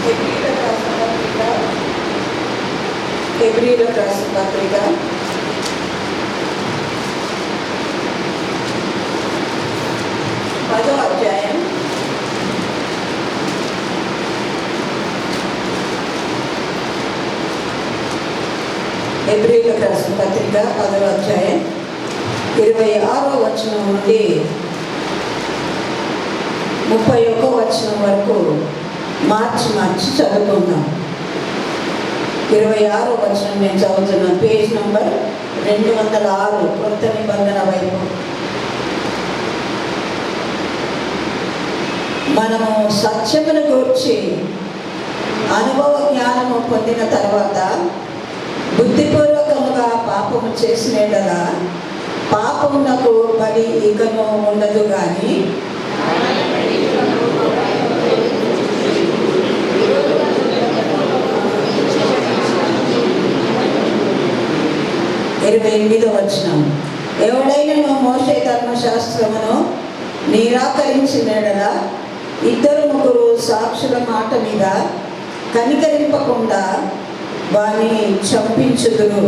హెబ్రీయులకు రాసిన పత్రిక 10వ అధ్యాయం 26వ వచనం నుండి 31వ వచనం వరకు మార్చి చదువుకుందాం. 26వ వచనం నేను చదువుతున్నాను. పేజ్ నంబర్ 206, కొత్త నిబంధన వైపు. మనము సత్యమును గూర్చి అనుభవ జ్ఞానము పొందిన తర్వాత బుద్ధిపూర్వకముగా పాపము చేసినట్లుగా పాపమునకు బలి ఇకను ఉండదు. కానీ 28వ వచనం, ఎవడైనా మోషే ధర్మశాస్త్రమును నిరాకరించిన యెడల 2-3 సాక్షుల మాట మీద కనికరింపకుండా వాని చంపించుదురు.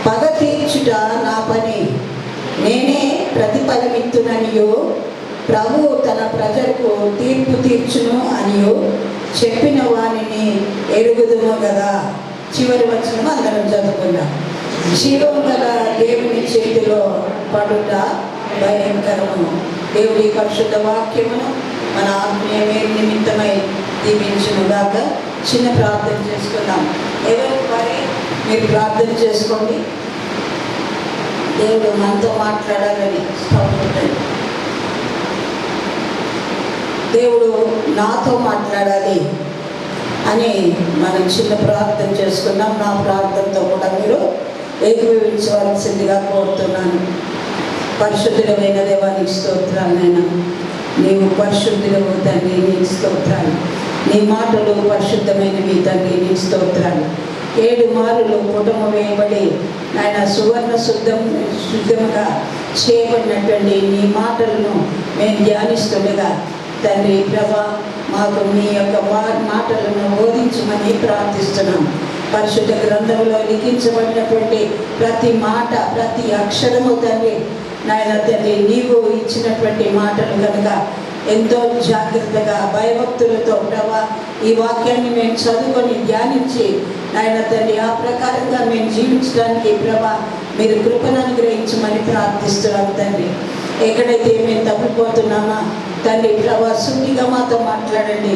పగ తీర్చుట నా పని, నేనే ప్రతిఫలమిత్తుననియు ప్రభువు తన ప్రజలకు తీర్పు తీర్చును అనియు చెప్పిన వానిని ఎరుగుదును కదా. చివరి వచనం అందరం చదువుకున్నాం. జీవం గల దేవుని చేతిలో పడుట భయంకరము. దేవుడి పరిశుద్ధ వాక్యమును మన ఆత్మీయ మేలు నిమిత్తమై దీవించును గాక. చిన్న ప్రార్థన చేసుకుందాం. ఎవరు మరి మీరు ప్రార్థన చేసుకోండి. దేవుడు మనతో మాట్లాడాలని స్తోత్రం. దేవుడు నాతో మాట్లాడాలి అని మనం చిన్న ప్రార్థన చేసుకున్నాం. నా ప్రార్థనతో కూడా మీరు ఏకీభవించవలసిందిగా కోరుతున్నాను. పరిశుద్ధులమైన దేవానికి స్తోత్రాలు. నైనా నీవు పరిశుద్ధులవు తండ్రి, నీకు స్తోత్రాలు. నీ మాటలు పరిశుద్ధమైనవి తండ్రి, నీకు స్తోత్రాలు. 7 మారులు పుటము వేయబడి ఆయన సువర్ణ శుద్ధముగా చేయబడినటువంటి నీ మాటలను మేము ధ్యానిస్తుండగా తండ్రి ప్రభా, మాకు నీ యొక్క మాటలను బోధించమని ప్రార్థిస్తున్నాం. పరిశుద్ధ గ్రంథంలో లిఖించబడినటువంటి ప్రతి మాట, ప్రతి అక్షరము తండ్రి నాయన తండ్రి నీవు ఇచ్చినటువంటి మాటలు కనుక ఎంతో జాగ్రత్తగా భయభక్తులతో ప్రభా ఈ వాక్యాన్ని మేము చదువుకొని ధ్యానించి నాయన తండ్రి ఆ ప్రకారంగా మేము జీవించడానికి ప్రభా మీరు కృపను అనుగ్రహించమని ప్రార్థిస్తున్నాం తండ్రి. ఎక్కడైతే మేము తప్పిపోతున్నామా తండ్రి ప్రభా శుద్ధిగా మాతో మాట్లాడండి.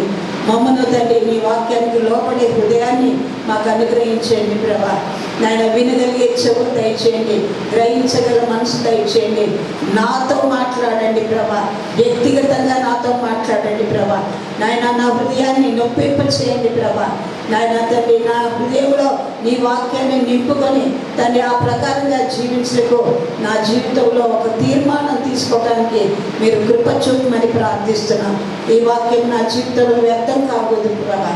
మమ్మను తండ్రి నీ వాక్యానికి లోపడే హృదయాన్ని మాకు అనుగ్రహించండి ప్రభా. నాయన వినగలిగే చెవులు దయచేయండి, గ్రహించగల మనసు దయచేయండి. నాతో మాట్లాడండి ప్రభా, వ్యక్తిగతంగా నాతో మాట్లాడండి ప్రభా. నాయన నా హృదయాన్ని నొప్పింప చేయండి ప్రభా. నాయన తండ్రి నా హృదయంలో నీ వాక్యాన్ని నింపుకొని తండ్రి ఆ ప్రకారంగా జీవించకు నా జీవితంలో ఒక తీర్మానం తీసుకోవడానికి మీరు కృప చూపమని ప్రార్థిస్తున్నాం. ఈ వాక్యం నా జీవితంలో వ్యర్థం కాకూడదు ప్రభా.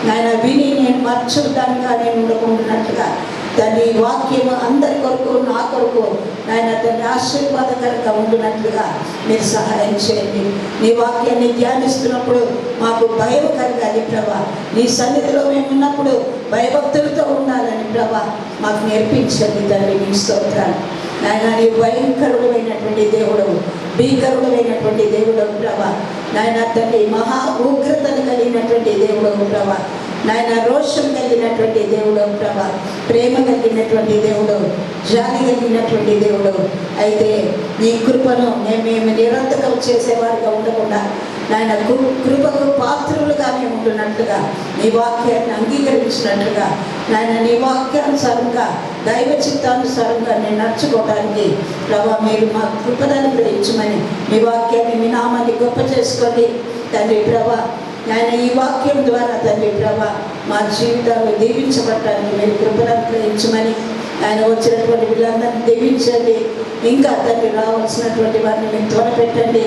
నాయన విని నేను మర్చిదానిగా నేను ఉండకుండానట్లుగా తండ్రి ఈ వాక్యం అందరి కొరకు నా కొరకు నాయన తండ్రి ఆశీర్వాదకరంగా ఉండినట్లుగా మీరు సహాయం చేయండి. నీ వాక్యాన్ని ధ్యానిస్తున్నప్పుడు మాకు భయం కలగాలి ప్రభా. నీ సన్నిధిలో మేము ఉన్నప్పుడు భయభక్తులతో ఉండాలని ప్రభా మాకు నేర్పించండి తండ్రి. మీ స్తోత్రాలు నాయన. నీ భయంకరుడమైనటువంటి దేవుడు, భీకరుడమైనటువంటి దేవుడు ప్రభా. నాయన తండ్రి మహా ఉగ్రతను కలిగినటువంటి దేవుడు ప్రభా. నాయన రోషం కలిగినటువంటి దేవుడు ప్రభా, ప్రేమ కలిగినటువంటి దేవుడు, జాలి కలిగినటువంటి దేవుడు. అయితే నీ కృపను మేము నిరంతరం చేసేవారిగా ఉండకుండా నాయన కృపకు పాత్రులుగా మేము ఉంటున్నట్లుగా నీ వాక్యాన్ని అంగీకరించినట్లుగా నాయన నీ వాక్యానుసారంగా దైవ చిత్తానుసారంగా నేను నడుచుకోవడానికి ప్రభా మీరు మా కృపను గ్రహించమని మీ వాక్యాన్ని మీ నామాన్ని గొప్ప చేసుకోండి తండ్రి ప్రభా. ఆయన ఈ వాక్యం ద్వారా తండ్రి ప్రభా మా జీవితాలు దీవించబడటానికి మీరు కృపను గ్రహించమని ఆయన వచ్చినటువంటి వీళ్ళందరినీ దీవించండి. ఇంకా తండ్రి రావాల్సినటువంటి వారిని మీరు త్వరపెట్టండి.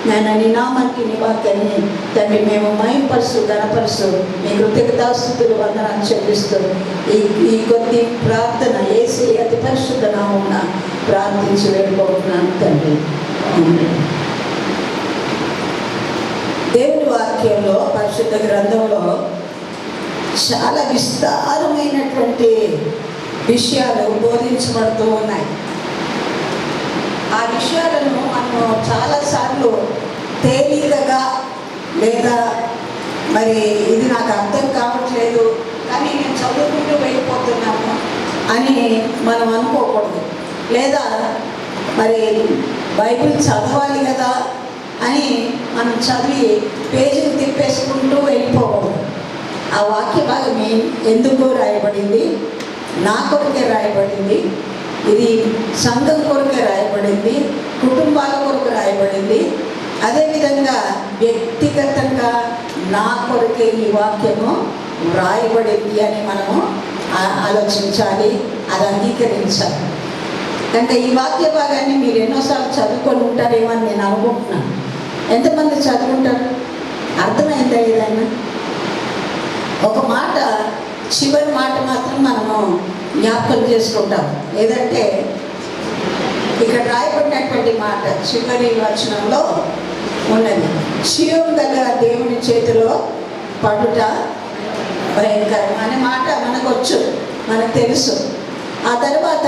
నాయన నీ నామానికి నీ వాక్యాన్ని తండ్రి మేము మహింపరుస్తూ ఘనపరుస్తూ మీ కృతజ్ఞతాస్తుతులు వందనాలు చెల్లిస్తూ ఈ కొద్ది ప్రార్థన యేసు అతి పరిశుద్ధ నామమున ప్రార్థించి వేడుకుంటున్నాను తండ్రి. దేవుని వాక్యంలో పరిశుద్ధ గ్రంథంలో చాలా విస్తారమైనటువంటి విషయాలు బోధించబడుతూ ఉన్నాయి. ఆ విషయాలను మనము చాలాసార్లు తేలికగా లేదా మరి ఇది నాకు అర్థం కావట్లేదు కానీ నేను చదువుకుంటూ వెళ్ళిపోతున్నాము అని మనం అనుకోకూడదు. లేదా మరి బైబిల్ చదవాలి కదా అని మనం చదివి పేజీని తిప్పేసుకుంటూ వెళ్ళిపోకూడదు. ఆ వాక్య భాగం ఎందుకు రాయబడింది? నా కొరకే రాయబడింది. ఇది సంఘం కొరకే రాయబడింది, కుటుంబాల కొరకు రాయబడింది. అదేవిధంగా వ్యక్తిగతంగా నా కొరకే ఈ వాక్యము రాయబడింది అని మనము ఆలోచించాలి, అది అంగీకరించాలి. అంటే ఈ వాక్య భాగాన్ని మీరు ఎన్నోసార్లు చదువుకొని ఉంటారేమో అని నేను అనుకుంటున్నాను. ఎంతమంది చదువుకుంటారు? అర్థమైందా ఏదైనా? ఒక మాట, చివరి మాట మాత్రం మనము జ్ఞాపకం చేసుకుంటాం. ఏదంటే ఇక్కడ రాయబడినటువంటి మాట చివరి వచనంలో ఉన్నది, శివం గల దేవుని చేతిలో పడుట భయంకరం అనే మాట మనకు వచ్చు, మనకు తెలుసు. ఆ తర్వాత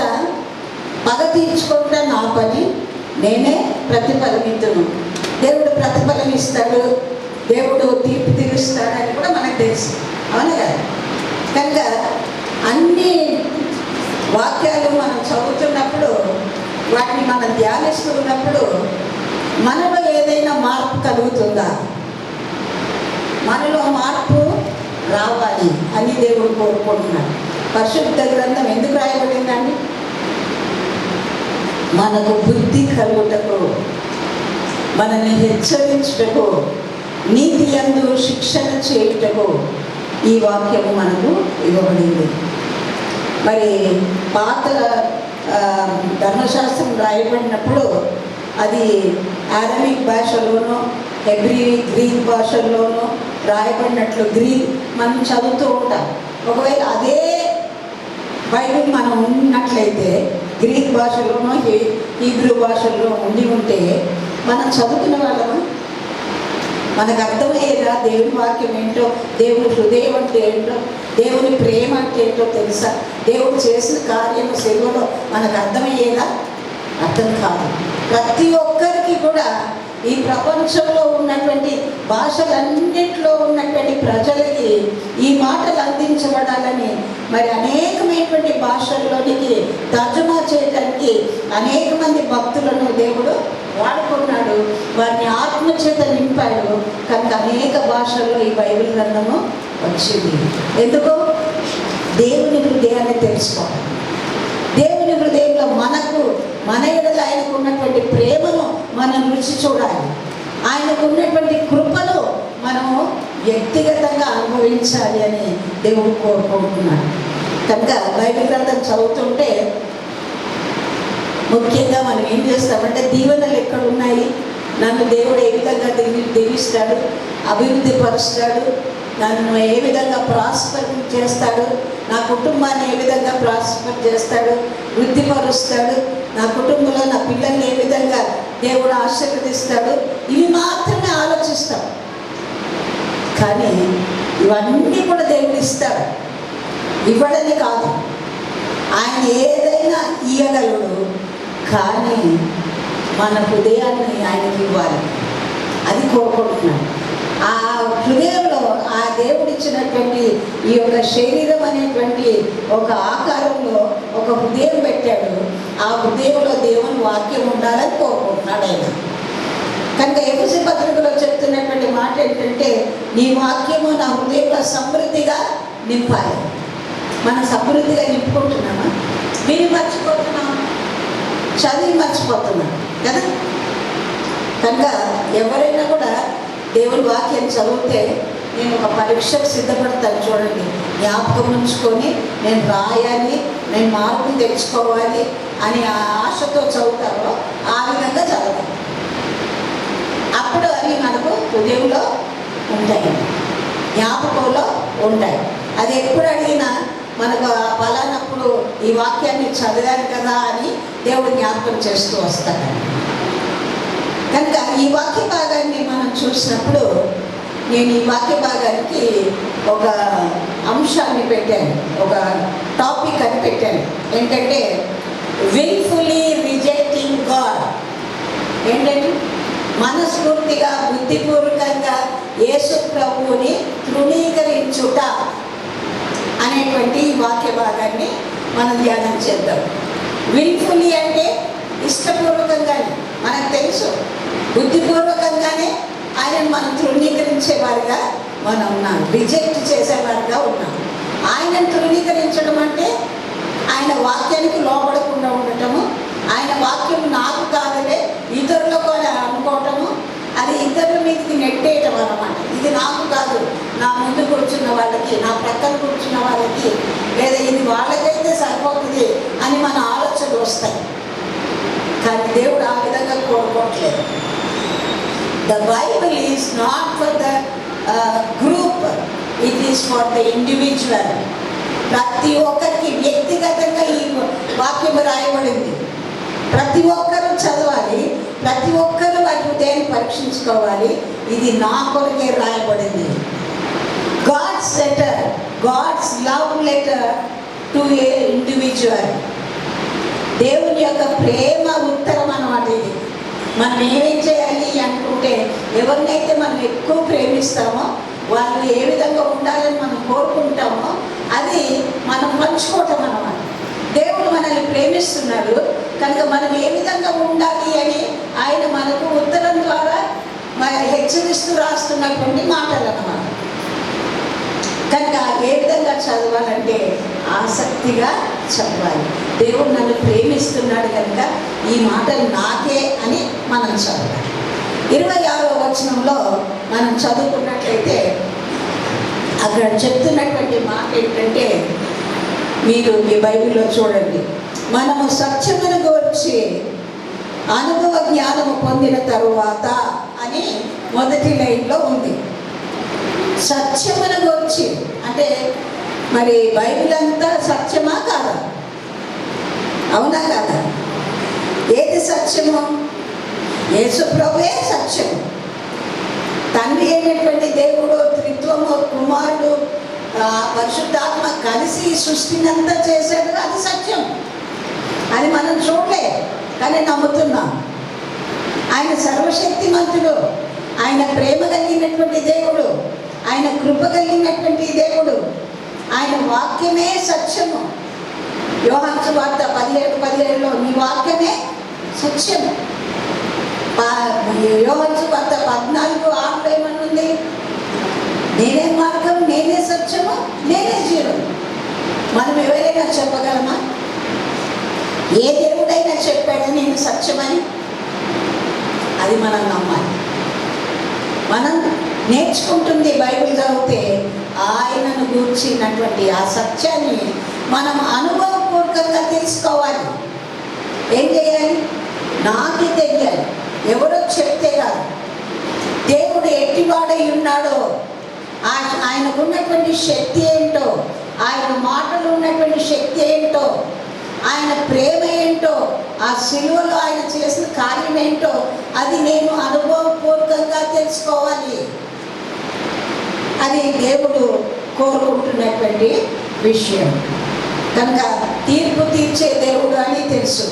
పగ తీర్చుకుంటా నా పని నేనే ప్రతిఫలమిద్దును. దేవుడు ప్రతిఫలం ఇస్తాడు, దేవుడు తీర్పు తీరుస్తాడని కూడా మనకు తెలుసు, అవును కదా? కనుక అన్ని వాక్యాలు మనం చదువుతున్నప్పుడు, వాటిని మనం ధ్యానిస్తూ ఉన్నప్పుడు మనలో ఏదైనా మార్పు కలుగుతుందా? మనలో మార్పు రావాలి అని దేవుడు కోరుకుంటున్నాడు. పరిశుద్ధ గ్రంథం ఎందుకు రాయబడిందండి? మనకు బుద్ధి కలుగుటకు, మనల్ని హెచ్చరించుటకు, నీతి యందు శిక్షణ చేయుటకు ఈ వాక్యము మనకు ఇవ్వబడింది. మరి పాత ధర్మశాస్త్రం రాయబడినప్పుడు అది అరమిక్ భాషలోనూ గ్రీక్ భాషల్లోనూ రాయబడినట్లు గ్రీక్ మనం చదువుతూ ఉంటాం. ఒకవేళ అదే బైబిల్ మనం ఉన్నట్లయితే గ్రీక్ భాషలోనో హీబ్రూ భాషల్లో ఉంటే మనం చదువుకునే వాళ్ళము, మనకు అర్థమయ్యేదా దేవుని వాక్యం ఏంటో, దేవుని హృదయం అంటే ఏంటో, దేవుని ప్రేమ అంటే ఏంటో తెలుసా? దేవుడు చేసిన కార్యం సేవలో మనకు అర్థమయ్యేదా? అర్థం కాదు. ప్రతి ఒక్కరికి కూడా ఈ ప్రపంచంలో ఉన్నటువంటి భాషలన్నింటిలో ఉన్నటువంటి ప్రజలకి ఈ మాటలు అందించబడాలని మరి అనేకమైనటువంటి భాషల్లోనికి తర్జుమా చేయడానికి అనేక మంది భక్తులను దేవుడు వాడుకున్నాడు, వారిని ఆత్మచేత నింపాడు. కనుక అనేక భాషల్లో ఈ బైబిల్ గ్రంథము వచ్చింది. ఎందుకు? దేవుని హృదయాన్ని తెలుసుకోవాలి. దేవుని హృదయంలో మన ఎడల ఆయనకు ఉన్నటువంటి ప్రేమను మనం రుచి చూడాలి. ఆయనకు ఉన్నటువంటి కృపను మనము వ్యక్తిగతంగా అనుభవించాలి అని దేవుడు కోరుకుంటున్నాడు. కనుక బైబిల్ గ్రంథం చదువుతుంటే ముఖ్యంగా మనం ఏం చేస్తామంటే దీవెనలు ఎక్కడ ఉన్నాయి, నన్ను దేవుడు ఏ విధంగా దీవిస్తాడు, అభివృద్ధి పరుస్తాడు, నన్ను ఏ విధంగా ప్రాస్పర్ చేస్తాడు, నా కుటుంబాన్ని ఏ విధంగా ప్రాస్పర్ చేస్తాడు, వృద్ధిపరుస్తాడు, నా కుటుంబంలో నా పిల్లల్ని ఏ విధంగా దేవుడు ఆశీర్వదిస్తాడు, ఇవి మాత్రమే ఆలోచిస్తాం. కానీ ఇవన్నీ కూడా దేవుడు ఇస్తాడు, ఇవ్వడని కాదు. ఆయన ఏదైనా ఇవ్వగలడు, కానీ మన హృదయాన్ని ఆయనకి ఇవ్వాలి, అది కోరుకుంటున్నాను. ఆ హృదయంలో ఆ దేవుడు ఇచ్చినటువంటి ఈ యొక్క శరీరం అనేటువంటి ఒక ఆకారంలో ఒక హృదయం పెట్టాడు. ఆ హృదయంలో దేవుని వాక్యం ఉండాలని కోరుకుంటున్నాడు ఆయన. కనుక ఎఫెసీ పత్రికలో చెప్తున్నటువంటి మాట ఏంటంటే, నీ వాక్యము నా హృదయంలో సమృద్ధిగా నింపాలి. మనం సమృద్ధిగా నింపుకుంటున్నామా? విని మర్చిపోతున్నామా? చదివి మర్చిపోతున్నాం కదా. కనుక ఎవరైనా కూడా దేవుని వాక్యం చదివితే నేను ఒక పరీక్షకు సిద్ధపడతాను చూడండి, జ్ఞాపకం ఉంచుకొని నేను రాయాలి, నేను మార్కులు తెచ్చుకోవాలి అని ఆ ఆశతో చదువుతారో ఆ విధంగా చదవాలి. అప్పుడు అవి మనకు హృదయంలో ఉంటాయి, జ్ఞాపకంలో ఉంటాయి. అది ఎప్పుడు అడిగినా మనకు పలానప్పుడు ఈ వాక్యాన్ని చదివాను కదా అని దేవుడు జ్ఞాపకం చేస్తూ వస్తాడు. కనుక ఈ వాక్య భాగాన్ని మనం చూసినప్పుడు నేను ఈ వాక్య భాగానికి ఒక అంశాన్ని పెట్టాను, ఒక టాపిక్ అని పెట్టాను. ఏంటంటే విల్ఫుల్లీ రిజెక్టింగ్ గాడ్. ఏంటంటే మనస్ఫూర్తిగా బుద్ధిపూర్వకంగా యేసు ప్రభువుని తృణీకరించుట అనేటువంటి ఈ వాక్య భాగాన్ని మనం ధ్యానం చేద్దాం. విల్ఫుల్లీ అంటే ఇష్టపూర్వకంగానే, మనకు తెలుసు బుద్ధిపూర్వకంగానే ఆయనను మనం తృణీకరించేవారుగా మనం ఉన్నాం, రిజెక్ట్ చేసేవారుగా ఉన్నాం. ఆయనను తృణీకరించడం అంటే ఆయన వాక్యానికి లోబడకుండా ఉండటము, ఆయన వాక్యం నాకు కాదులే ఇతరులకు అని అనుకోవటము, అది ఇతరుల మీదకి నెట్టేయటం అన్నమాట. ఇది నాకు కాదు, నా ముందు కూర్చున్న వాళ్ళకి, నా ప్రక్కన కూర్చున్న వాళ్ళకి, లేదా ఇది వాళ్ళకైతే సరిపోతుంది అని మన ఆలోచనలు వస్తాయి. కానీ దేవుడు ఆ విధంగా కోరుకోవట్లేదు. The Bible is not for the group, it is for the individual. ప్రతి ఒక్కరికి వ్యక్తిగతంగా ఈ వాక్యం రాయబడింది. ప్రతి ఒక్కరూ చదవాలి, ప్రతి ఒక్కరూ వాటి హృదయాన్ని పరీక్షించుకోవాలి. ఇది నా కొరకే రాయబడింది. God's letter, God's love letter to a individual. దేవుని యొక్క ప్రేమ ఉత్తరం అన్నమాట ఇది. మనం ఏమేం చేయాలి అనుకుంటే, ఎవరినైతే మనం ఎక్కువ ప్రేమిస్తామో వాళ్ళు ఏ విధంగా ఉండాలని మనం కోరుకుంటామో అది మనం పంచుకోవటం అన్నమాట. దేవుడు మనల్ని ప్రేమిస్తున్నాడు కనుక మనం ఏ విధంగా ఉండాలి అని ఆయన మనకు ఉత్తరం ద్వారా హెచ్చరిస్తూ రాస్తున్నటువంటి మాటలు అన్నమాట. కనుక ఏ విధంగా చదవాలంటే ఆసక్తిగా చదవాలి. దేవుడు నన్ను ప్రేమిస్తున్నాడు కనుక ఈ మాటలు నాకే అని మనం చదవాలి. 26వ వచనంలో మనం చదువుకున్నట్లయితే అక్కడ చెప్తున్నటువంటి మాట ఏంటంటే, మీరు మీ బైబిల్లో చూడండి, మనము సత్యమును గూర్చి అనుభవ జ్ఞానము పొందిన తరువాత అని మొదటి లైన్లో ఉంది. సత్యమును గూర్చి అంటే మరి బైబిల్ అంతా సత్యమా కాదా? అవునా కాదా? ఏది సత్యము? యేసు ప్రభువే సత్యము. తండ్రి అయినటువంటి దేవుడు, త్రిత్వము, కుమారుడు, పరిశుద్ధాత్మ కలిసి సృష్టినంతా చేశాడు. అది సత్యం. అది మనం చూడలే కానీ నమ్ముతున్నాం. ఆయన సర్వశక్తిమంతుడు, ఆయన ప్రేమ కలిగినటువంటి దేవుడు, ఆయన కృప కలిగినటువంటి దేవుడు, ఆయన వాక్యమే సత్యము. యోహాను సువార్త 17:17లో నీ వాక్యమే సత్యము. యోహాను సువార్త 14:6 ఏమనుంది? నేనే మార్గం, నేనే సత్యము, నేనే జీవం. మనం ఎవరైనా చెప్పగలమా? ఏ దేవుడైనా చెప్పాడా నేను సత్యమని? అది మనం నమ్మాలి. మనం నేర్చుకుంటుంది బైబిల్ చదివితే ఆయనను గూర్చినటువంటి ఆ సత్యాన్ని మనం అనుభవపూర్వకంగా తెలుసుకోవాలి. ఏం చేయాలి? నాకే తెలియాలి, ఎవరో చెప్తే కాదు. దేవుడు ఎట్టివాడై ఉన్నాడో, ఆయనకున్నటువంటి శక్తి ఏంటో, ఆయన మాటలు ఉన్నటువంటి శక్తి ఏంటో, ఆయన ప్రేమ ఏంటో, ఆ సిలువలో ఆయన చేసిన కార్యం ఏంటో అది నేను అనుభవపూర్వకంగా తెలుసుకోవాలి. అది దేవుడు కోరుకుంటున్నటువంటి విషయం. కనుక తీర్పు తీర్చే దేవుడు అని తెలుసు,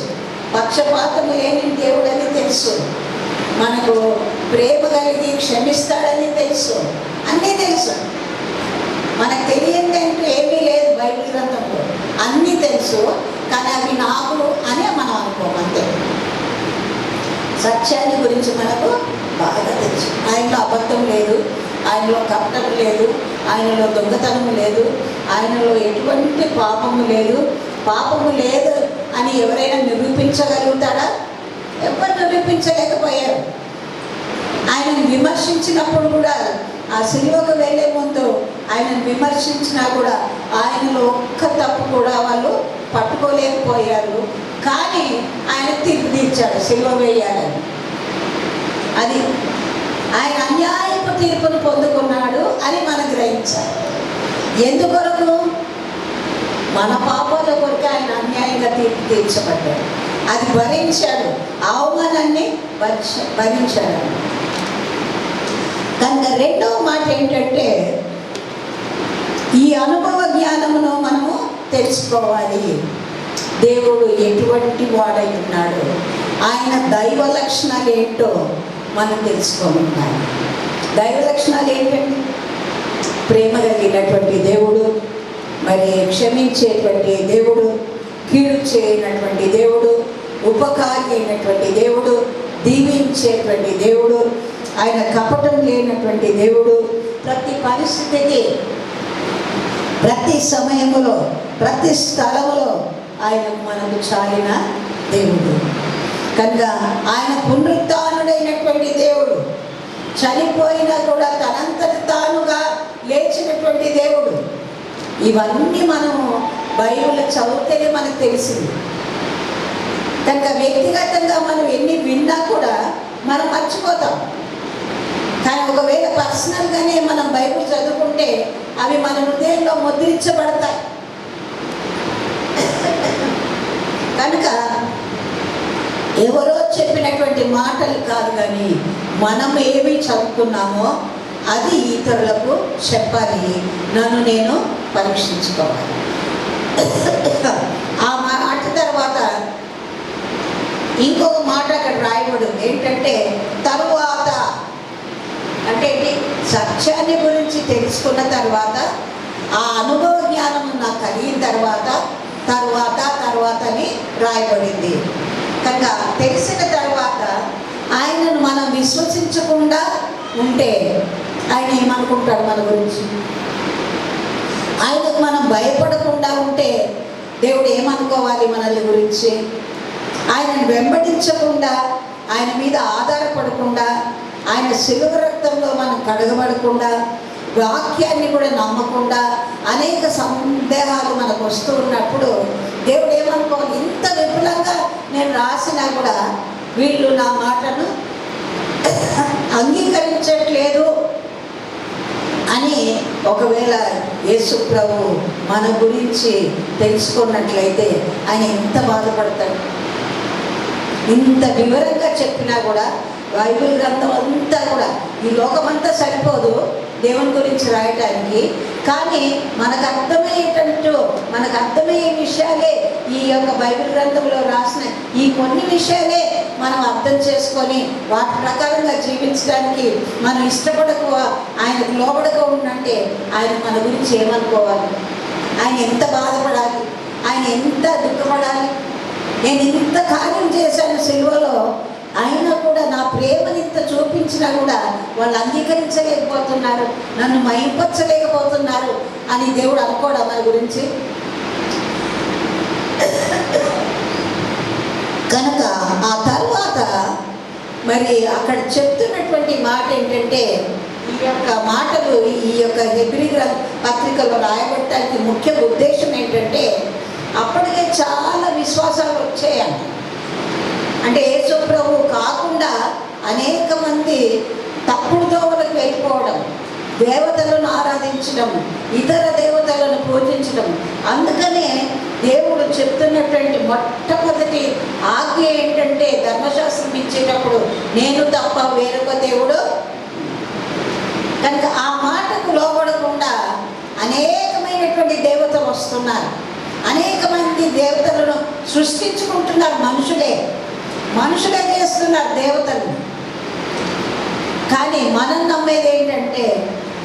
పక్షపాతం లేని దేవుడు అని తెలుసు, మనకు ప్రేమ కలిగి క్షమిస్తాడని తెలుసు, అన్నీ తెలుసు. మనకు తెలియదంటూ ఏమీ లేదు బైబిల్ గ్రంథంలో, అన్నీ తెలుసు. కానీ అవి నాకు అనే మనం అనుకోమంతే. సత్యాన్ని గురించి మనకు బాగా తెలుసు. ఆయనలో అబద్ధం లేదు, ఆయనలో కపటం లేదు, ఆయనలో దొంగతనం లేదు, ఆయనలో ఎటువంటి పాపము లేదు. పాపము లేదు అని ఎవరైనా నిరూపించగలుగుతాడా? ఎవరు నిరూపించలేకపోయారు. ఆయనను విమర్శించినప్పుడు కూడా ఆ సిలువకు వెళ్ళే ముందు ఆయనను విమర్శించినా కూడా ఆయనలో ఒక్క తప్పు కూడా వాళ్ళు పట్టుకోలేకపోయారు. కానీ ఆయన తీర్పు తీర్చాడు సిలువ వేయాలని. అది ఆయన అన్యాయపు తీర్పును పొందుకున్నాడు అని మనం గ్రహించాలి. ఎందుకొరకు? మన పాపాల కొరకు ఆయన అన్యాయంగా తీర్పు తీర్చబడ్డాడు. అది భరించాడు, అవమానాన్ని భరించాడు. కనుక రెండవ మాట ఏంటంటే, ఈ అనుభవ జ్ఞానమును మనము తెలుసుకోవాలి. దేవుడు ఎటువంటి వాడై ఉన్నాడు, ఆయన దైవ లక్షణాలు ఏంటో మనం తెలుసుకోవాలి. దైవ లక్షణాలు ఏంటంటే, ప్రేమ కలిగినటువంటి దేవుడు, మరి క్షమించేటువంటి దేవుడు, కీడు చేయనటువంటి దేవుడు, ఉపకారి అయినటువంటి దేవుడు, దీవించేటువంటి దేవుడు, ఆయన కపటం లేనటువంటి దేవుడు, ప్రతి పరిస్థితికి, ప్రతి సమయంలో, ప్రతి స్థలంలో ఆయన మనకు చాలిన దేవుడు. కనుక ఆయన పునరుత్థానుడైనటువంటి దేవుడు, చనిపోయినా కూడా తనంతటి తానుగా లేచినటువంటి దేవుడు. ఇవన్నీ మనము బైబిల్ చదివితేనే మనకు తెలిసింది. కనుక వ్యక్తిగతంగా మనం ఎన్ని విన్నా కూడా మనం మర్చిపోతాం. కానీ ఒకవేళ పర్సనల్గానే మనం బైబిల్ చదువుకుంటే అవి మన హృదయంలో ముద్రించబడతాయి. కనుక ఎవరో చెప్పినటువంటి మాటలు కాదు, కానీ మనం ఏమి చదువుకున్నామో అది ఇతరులకు చెప్పాలి. నన్ను నేను పరీక్షించుకోవాలి. ఆ మాట తర్వాత ఇంకొక మాట అక్కడ రాయబడి ఏంటంటే, తరువాత అంటే ఏంటి? సత్యాన్ని గురించి తెలుసుకున్న తర్వాత, ఆ అనుభవ జ్ఞానం నాకు కలిగిన తర్వాత అని రాయబడింది. కనుక తెలిసిన తర్వాత ఆయనను మనం విశ్వసించకుండా ఉంటే ఆయన ఏమనుకుంటాడు మన గురించి? ఆయనకు మనం భయపడకుండా ఉంటే దేవుడు ఏమనుకోవాలి మనల్ని గురించి? ఆయనను వెంబడించకుండా, ఆయన మీద ఆధారపడకుండా, ఆయన శిలువ రక్తంలో మనం కడగబడకుండా, వాక్యాన్ని కూడా నమ్మకుండా అనేక సందేహాలు మనకు వస్తూ ఉన్నప్పుడు దేవుడు ఏమనుకోవాలి? ఇంత విపులంగా నేను రాసినా కూడా వీళ్ళు నా మాటను అంగీకరించట్లేదు అని ఒకవేళ యేసు ప్రభు మన గురించి తెలుసుకున్నట్లయితే ఆయన ఎంత బాధపడతాడు. ఇంత వివరంగా చెప్పినా కూడా బైబిల్ గ్రంథం అంతా కూడా, ఈ లోకమంతా సరిపోదు దేవుని గురించి రాయటానికి. కానీ మనకు అర్థమయ్యే విషయాలే ఈ యొక్క బైబిల్ గ్రంథంలో రాసిన ఈ కొన్ని విషయాలే మనం అర్థం చేసుకొని వాటి ప్రకారంగా జీవించడానికి మనం ఇష్టపడక, ఆయనకు లోబడక ఉన్నట్టే ఆయన మన గురించి ఏమనుకోవాలి? ఆయన ఎంత బాధపడాలి, ఆయన ఎంత దుఃఖపడాలి. నేను ఇంత కార్యం చేశాను సిలువలో, అయినా కూడా నా ప్రేమని ఇంత చూపించినా కూడా వాళ్ళు అంగీకరించలేకపోతున్నారు, నన్ను మహింపరచలేకపోతున్నారు అని దేవుడు అనుకోడా మన గురించి? కనుక ఆ తర్వాత మరి అక్కడ చెప్తున్నటువంటి మాట ఏంటంటే, ఈ యొక్క మాటలు ఈ యొక్క హెబ్రీ పత్రికలో రాయబడటానికి ముఖ్య ఉద్దేశం ఏంటంటే, అప్పటికే చాలా విశ్వాసాలు వచ్చాయండి. అంటే యేసు ప్రభు కాకుండా అనేక మంది తప్పుడు దోవలకు వెళ్ళిపోవడం, దేవతలను ఆరాధించడం, ఇతర దేవతలను పూజించడం. అందుకనే దేవుడు చెప్తున్నటువంటి మొట్టమొదటి ఆజ్ఞ ఏంటంటే, ధర్మశాస్త్రం ఇచ్చేటప్పుడు నేను తప్ప వేరొక దేవుడు. కనుక ఆ మాటకు లోబడకుండా అనేకమైనటువంటి దేవతలు వస్తున్నారు, అనేక మంది దేవతలను సృష్టించుకుంటున్నారు. మనుషులే చేస్తున్నారు దేవతలు. కానీ మనం నమ్మేది ఏంటంటే,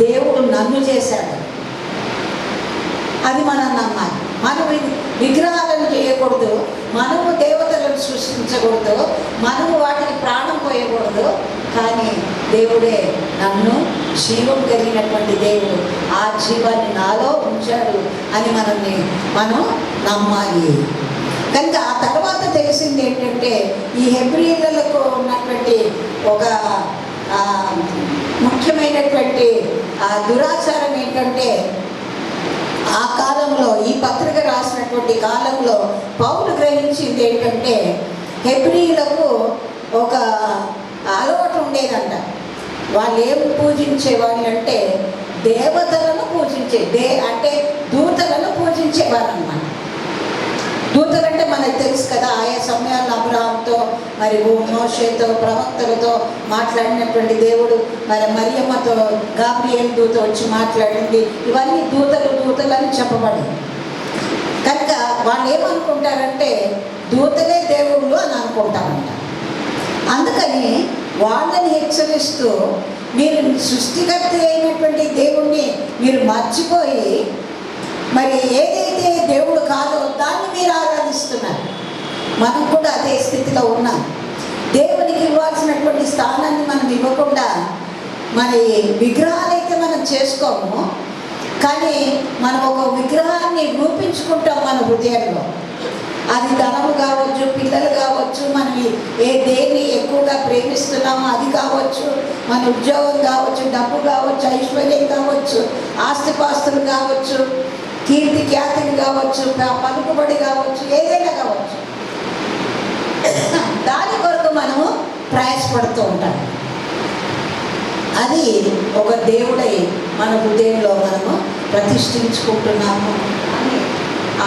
దేవుడు నన్ను చేశాడు, అది మనం నమ్మాలి. మనం విగ్రహాలను చేయకూడదు, మనము దేవతలను సృష్టించకూడదు, మనము వాటికి ప్రాణం పోయకూడదు. కానీ దేవుడే నన్ను జీవం కలిగినటువంటి దేవుడు, ఆ జీవాన్ని నాలో ఉంచాడు అని మనం నమ్మాలి. కనుక ఆ తర్వాత తెలిసింది ఏంటంటే, ఈ హెబ్రీయులకు ఉన్నటువంటి ఒక ముఖ్యమైనటువంటి ఆ దురాచారం ఏంటంటే, ఆ కాలంలో ఈ పత్రిక రాసినటువంటి కాలంలో పౌలు గ్రహించింది ఏంటంటే, హెబ్రీయులకు ఒక అలవాటు ఉండేదంట. వాళ్ళు ఏం పూజించేవాళ్ళు అంటే దేవతలను అంటే దూతలను పూజించేవారు అన్నమాట. దూతలంటే మనకు తెలుసు కదా, ఆయా సమయాల్లో అబ్రహాంతో మరి మోషేతో ప్రవక్తలతో మాట్లాడినటువంటి దేవుడు, మరి మరియమ్మతో గాబ్రియేల్ దూత వచ్చి మాట్లాడింది. ఇవన్నీ దూతలని చెప్పబడింది. కనుక వాళ్ళు ఏమనుకుంటారంటే దూతలే దేవుళ్ళు అని అనుకుంటారంట. అందుకని వాళ్ళని హెచ్చరిస్తూ, మీరు సృష్టికర్త అయినటువంటి దేవుణ్ణి మీరు మర్చిపోయి మరి ఏదైతే దేవుడు కాదో దాన్ని మీరు ఆరాధిస్తున్నారు. మనం కూడా అదే స్థితిలో ఉన్నాం. దేవునికి ఇవ్వాల్సినటువంటి స్థానాన్ని మనం ఇవ్వకుండా మరి విగ్రహాలైతే మనం చేసుకోము, కానీ మనం ఒక విగ్రహాన్ని రూపించుకుంటాం మన హృదయంలో. అది ధనము కావచ్చు, పిల్లలు కావచ్చు, మనం దేన్ని ఎక్కువగా ప్రేమిస్తున్నామో అది కావచ్చు, మన ఉద్యోగం కావచ్చు, డబ్బు కావచ్చు, ఐశ్వర్యం కావచ్చు, ఆస్తిపాస్తులు కావచ్చు, కీర్తి ఖ్యాతిని కావచ్చు, పలుకుబడి కావచ్చు, ఏదైనా కావచ్చు, దాని కొరకు మనము ప్రయాసపడుతూ ఉంటాం. అది ఒక దేవుడై మన హృదయంలో మనము ప్రతిష్ఠించుకుంటున్నాము అని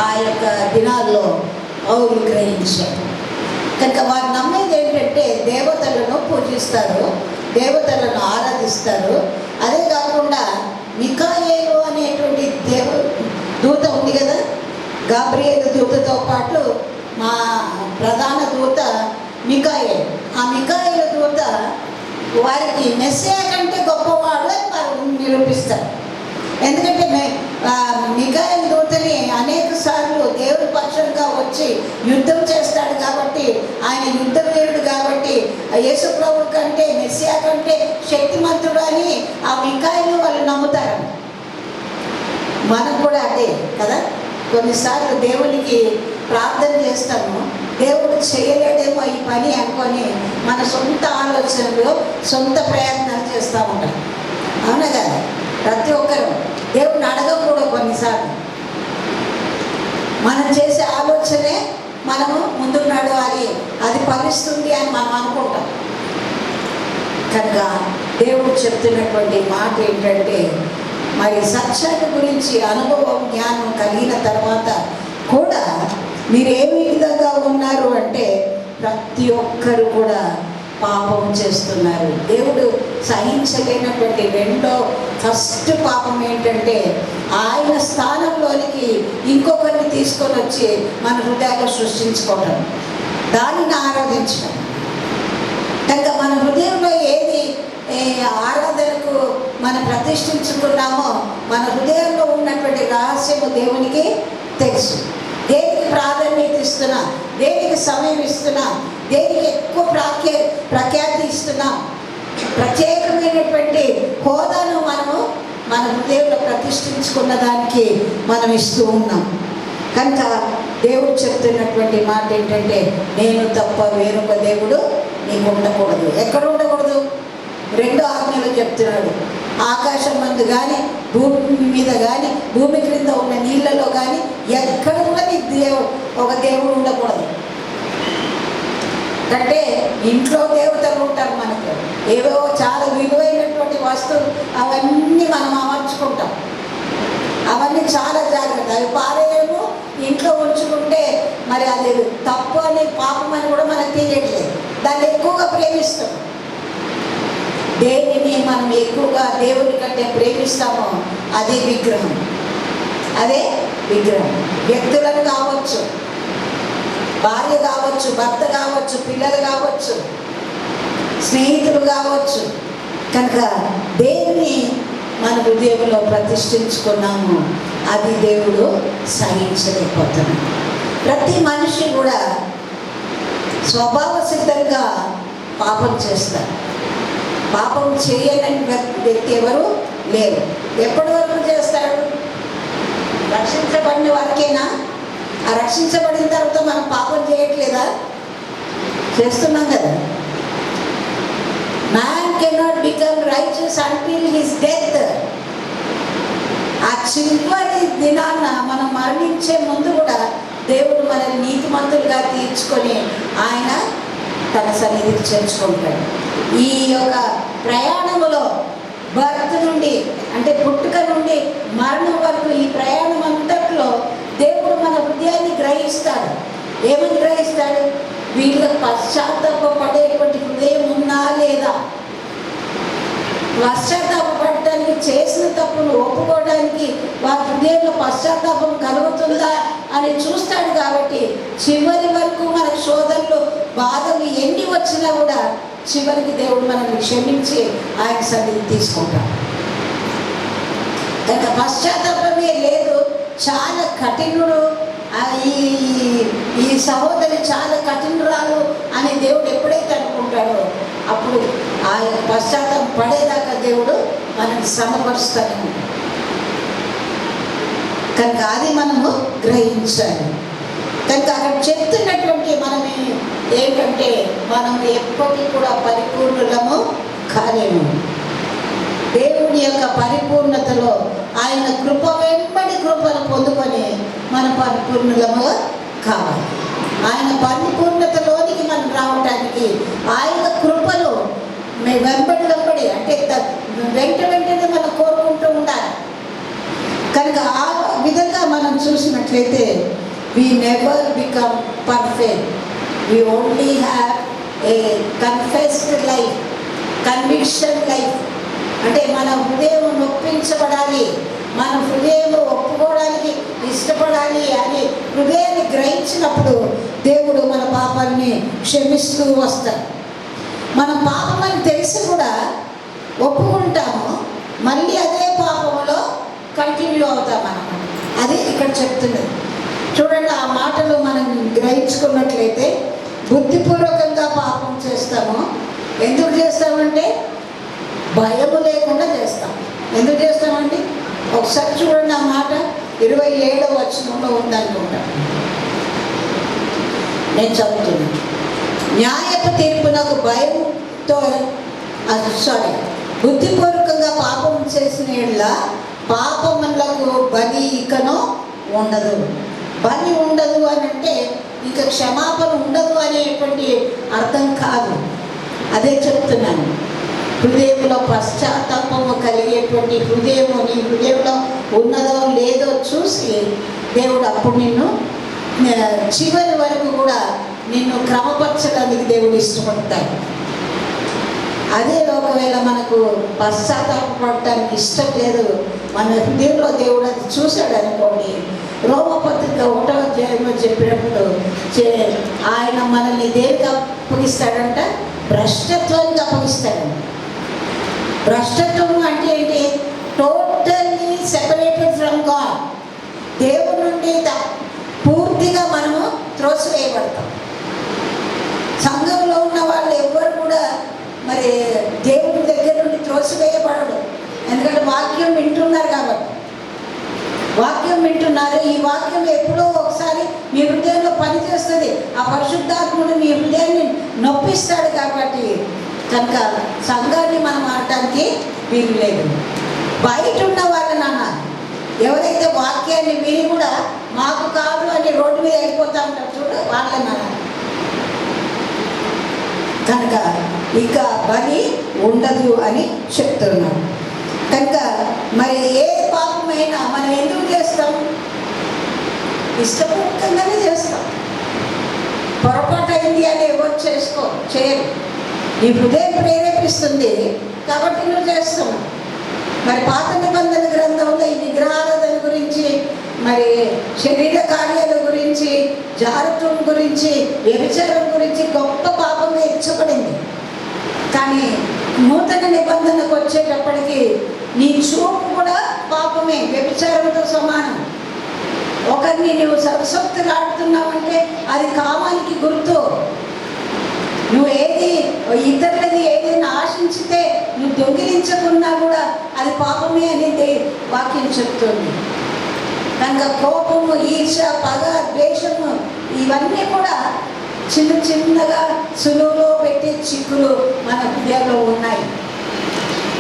ఆ యొక్క దినాల్లో పౌలు గ్రహించారు. కనుక వారు నమ్మేది ఏంటంటే దేవతలను పూజిస్తారు, దేవతలను ఆరాధిస్తారు. అదే కాకుండా మిఖాయేలు అనేటువంటి దూత ఉంది కదా, గాబ్రియేలు దూతతో పాటు మా ప్రధాన దూత మిఖాయేలు. ఆ మిఖాయేలు దూత వారికి మెస్సియా కంటే గొప్పవాడు అని వారు నిరూపిస్తారు. ఎందుకంటే మిఖాయేలు దూతని అనేక సార్లు దేవుడి పక్షంగా వచ్చి యుద్ధం చేస్తాడు కాబట్టి, ఆయన యుద్ధ వీరుడు కాబట్టి, యేసు ప్రభు కంటే మెస్సియా కంటే శక్తిమంతుడు అని ఆ మిఖాయేలు వాళ్ళు నమ్ముతారు. మనం కూడా అదే కదా, కొన్నిసార్లు దేవునికి ప్రార్థన చేస్తాము, దేవుడు చేయలేడేమో ఈ పని అనుకొని మన సొంత ఆలోచనలు, సొంత ప్రయత్నాలు చేస్తూ ఉంటాం. అవునా కదా? ప్రతి ఒక్కరు దేవుడిని అడగకూడదు. కొన్నిసార్లు మనం చేసే ఆలోచనే మనము ముందుకు నడవాలి, అది ఫలిస్తుంది అని మనం అనుకుంటాం. కనుక దేవుడు చెప్తున్నటువంటి మాట ఏంటంటే, మరి సత్యాన్ని గురించి అనుభవం, జ్ఞానం కలిగిన తర్వాత కూడా మీరు ఏ విధంగా ఉన్నారు అంటే ప్రతి ఒక్కరు కూడా పాపం చేస్తున్నారు. దేవుడు సహించలేనటువంటి ఫస్ట్ పాపం ఏంటంటే ఆయన స్థానంలోనికి ఇంకొకరిని తీసుకొని వచ్చి మన హృదయాలు సృష్టించుకోవడం, దానిని ఆరాధించడం. కనుక మన హృదయంలో ఏది ఆరాధనకు మనం ప్రతిష్ఠించుకున్నామో మన హృదయంలో ఉన్నటువంటి రహస్యము దేవునికి తెలుసు. దేనికి ప్రాధాన్యత ఇస్తున్నా, దేనికి సమయం ఇస్తున్నా, దేనికి ఎక్కువ ప్రఖ్యాతి ఇస్తున్నాం, ప్రత్యేకమైనటువంటి హోదాను మనము మన హృదయంలో ప్రతిష్ఠించుకున్న దానికి మనం ఇస్తూ ఉన్నాం. కనుక దేవుడు చెప్తున్నటువంటి మాట ఏంటంటే, నేను తప్ప వేరొక దేవుడు నీకు ఉండకూడదు. ఎక్కడ ఉండకూడదు? 2 ఆజ్ఞలు చెప్తున్నాడు. ఆకాశం మందు కానీ, భూమి మీద కానీ, భూమి క్రింద ఉన్న నీళ్ళలో కానీ ఎక్కడ కూడా ఒక దేవుడు ఉండకూడదు. అంటే ఇంట్లో దేవతలు ఉంటారు మనకు, ఏవేవో చాలా విలువైనటువంటి వస్తువులు అవన్నీ మనం అమర్చుకుంటాం. అవన్నీ చాలా జాగ్రత్త. అవి పారేమో ఇంట్లో ఉంచుకుంటే మరి అది తప్పు అని, పాపం అని కూడా మనకు తెలియట్లేదు. దాన్ని ఎక్కువగా ప్రేమిస్తాం. దేనిని మనం ఎక్కువగా దేవుని కంటే ప్రేమిస్తామో అదే విగ్రహం. అదే విగ్రహం. వ్యక్తులను కావచ్చు, భార్య కావచ్చు, భర్త కావచ్చు, పిల్లలు కావచ్చు, స్నేహితులు కావచ్చు. కనుక దేన్ని మన హృదయంలో ప్రతిష్ఠించుకున్నాము అది దేవుడు సహించలేకపోతున్నాడు. ప్రతి మనిషి కూడా స్వభావ సిద్ధంగా పాపం చేస్తారు. పాపం చేయలేని వ్యక్తి ఎవరు లేరు. ఎప్పటి వరకు చేస్తాడు? రక్షించబడిన వారికేనా? ఆ రక్షించబడిన తర్వాత మనం పాపం చేయట్లేదా? చేస్తున్నాం కదా. Man cannot become become righteous until his death. ఆ చివరి దినాన మనం మరణించే ముందు కూడా దేవుడు మనల్ని నీతిమంతులుగా తీర్చుకొని ఆయన తన సన్నిధికి చేర్చుకుంటాడు. ఈ యొక్క ప్రయాణములో బర్త్ నుండి అంటే పుట్టుక నుండి మరణం వరకు ఈ ప్రయాణం అంతట్లో దేవుడు మన హృదయాన్ని గ్రహిస్తాడు. ఏమని గ్రహిస్తాడు? వీళ్ళకి పశ్చాత్తాపడేటువంటి హృదయం ఉన్నా లేదా, పశ్చాత్తాపడటానికి చేసిన తప్పును ఒప్పుకోవడానికి వారి హృదయంలో పశ్చాత్తాపం కలుగుతుందా అని చూస్తాడు. కాబట్టి చివరి వరకు మన శోధనలు బాధలు ఎన్ని వచ్చినా కూడా చివరికి దేవుడు మనల్ని క్షమించి ఆయన సన్నిధి తీసుకుంటాడు. కనుక పశ్చాత్తాపమే లేదు, చాలా కఠినుడు, ఈ సహోదరి చాలా కఠినురాలు అని దేవుడు ఎప్పుడైతే అనుకుంటాడో అప్పుడు ఆయన పశ్చాత్తాపం పడేదాకా దేవుడు మనల్ని శ్రమపరుస్తానే ఉంటాడు. కనుక అది మనము గ్రహించాలి. కనుక అక్కడ చెప్తున్నటువంటి మనం ఏంటంటే మనం ఎప్పటికీ కూడా పరిపూర్ణులము కాలేము. దేవుని యొక్క పరిపూర్ణతలో ఆయన కృప వెంబడి కృపను పొందుకొని మనం పరిపూర్ణులముగా కావాలి. ఆయన పరిపూర్ణతలోనికి మనం రావడానికి ఆయన కృపను వెంబడి అంటే వెంటనే మనం కోరుకుంటూ ఉండాలి. కనుక ఆ విధంగా మనం చూసినట్లయితే we never become perfect. We only have a confessed life, conviction life. అంటే మన హృదయం నొప్పించబడాలి, మన హృదయం ఒప్పుకోవడానికి ఇష్టపడాలి అని హృదయాన్ని గ్రహించినప్పుడు దేవుడు మన పాపాన్ని క్షమిస్తూ వస్తాడు. మన పాపమని తెలిసి కూడా ఒప్పుకుంటాము, మళ్ళీ అదే పాపంలో కంటిన్యూ అవుతామన్నమాట. అది ఇక్కడ చెప్తున్నది. చూడండి, ఆ మాటలు మనం గ్రహించుకున్నట్లయితే బుద్ధిపూర్వకంగా పాపం చేస్తాము. ఎందుకు చేస్తామంటే భయము లేకుండా చేస్తాం. ఎందుకు చేస్తామండి? ఒకసారి చూడండి, ఆ మాట 27వ వచనంలో ఉందనుకుంటా. నేను చదువుతున్నాను. న్యాయపు తీర్పునకు భయంతో బుద్ధిపూర్వకంగా పాపం చేసిన యెడల పాపములకు బలి ఇకను ఉండదు. బలి ఉండదు అని అంటే ఇంకా క్షమాపణ ఉండదు అనేటువంటి అర్థం కాదు. అదే చెప్తున్నాను. హృదయంలో పశ్చాత్తాపము కలిగేటువంటి హృదయము నీ హృదయంలో ఉన్నదో లేదో చూసి దేవుడు అప్పుడు నిన్ను చివరి వరకు కూడా నిన్ను క్రమపరచడానికి దేవుడు ఇష్టపడతాడు. అదే ఒకవేళ మనకు పశ్చాత్తాపడటానికి ఇష్టం లేదు, మన హృదయంలో దేవుడు అది చూశాడు అనుకోండి, రోమపత్రిక 1వ అధ్యాయంలో చెప్పినప్పుడు ఆయన మనల్ని దేనికి అప్పగిస్తాడంట? భ్రష్టత్వానికి అప్పగిస్తాడంట. భ్రష్టత్వం అంటే ఏంటి? Totally separated from God. దేవుడి నుండి పూర్తిగా మనము త్రోసివేయబడతాం. సంఘంలో ఉన్న వాళ్ళు ఎవ్వరు కూడా మరి దేవుడి దగ్గర నుండి త్రోసివేయబడడు. ఎందుకంటే వాక్యం వింటున్నారు కాబట్టి. వాక్యం వింటున్నారు. ఈ వాక్యం ఎప్పుడో ఒకసారి మీ హృదయంలో పనిచేస్తుంది. ఆ పరిశుద్ధాత్ముడు మీ హృదయాన్ని నొప్పిస్తాడు కాబట్టి కనుక సంఘాన్ని మనం ఆడటానికి వీలు లేదు. బయట ఉన్న వాళ్ళని అన్నారు, ఎవరైతే వాక్యాన్ని విని కూడా మాకు కాదు అని రోడ్డు మీద వెళ్ళిపోతా ఉంటారు చూడు, వాళ్ళని అన్నారు. కనుక ఇక బలి ఉండదు అని చెప్తున్నాం. కనుక మరి ఏ పాపమైనా మనం ఎందుకు చేస్తాం? ఇష్టపూర్వకంగానే చేస్తాం. పొరపాటు అయింది అని ఎవరు చేయరు. నీ హృదయం ప్రేరేపిస్తుంది కాబట్టి నువ్వు చేస్తున్నావు. మరి పాత నిబంధన గ్రంథంలో ఈ విగ్రహారాధన గురించి, మరి శరీర కార్యాల గురించి, జారత్వం గురించి, వ్యభిచారం గురించి గొప్ప పాపంగా ఇచ్చబడింది. కానీ నూతన నిబంధనకు వచ్చేటప్పటికి నీ చూపు కూడా పాపమే, వ్యభిచారంతో సమానం. ఒకరిని నువ్వు సరసక్తులు ఆడుతున్నావంటే అది కామానికి గుర్తు. నువ్వు ఇతరులది ఏదైనా ఆశించితే నువ్వు దొంగిలించకున్నా కూడా అది పాపమే అనేది వాక్యం చెప్తుంది. కనుక కోపము, ఈర్ష, పగ, ద్వేషము ఇవన్నీ కూడా చిన్నగా సులువులో పెట్టే చిక్కులు మన హృదయంలో ఉన్నాయి.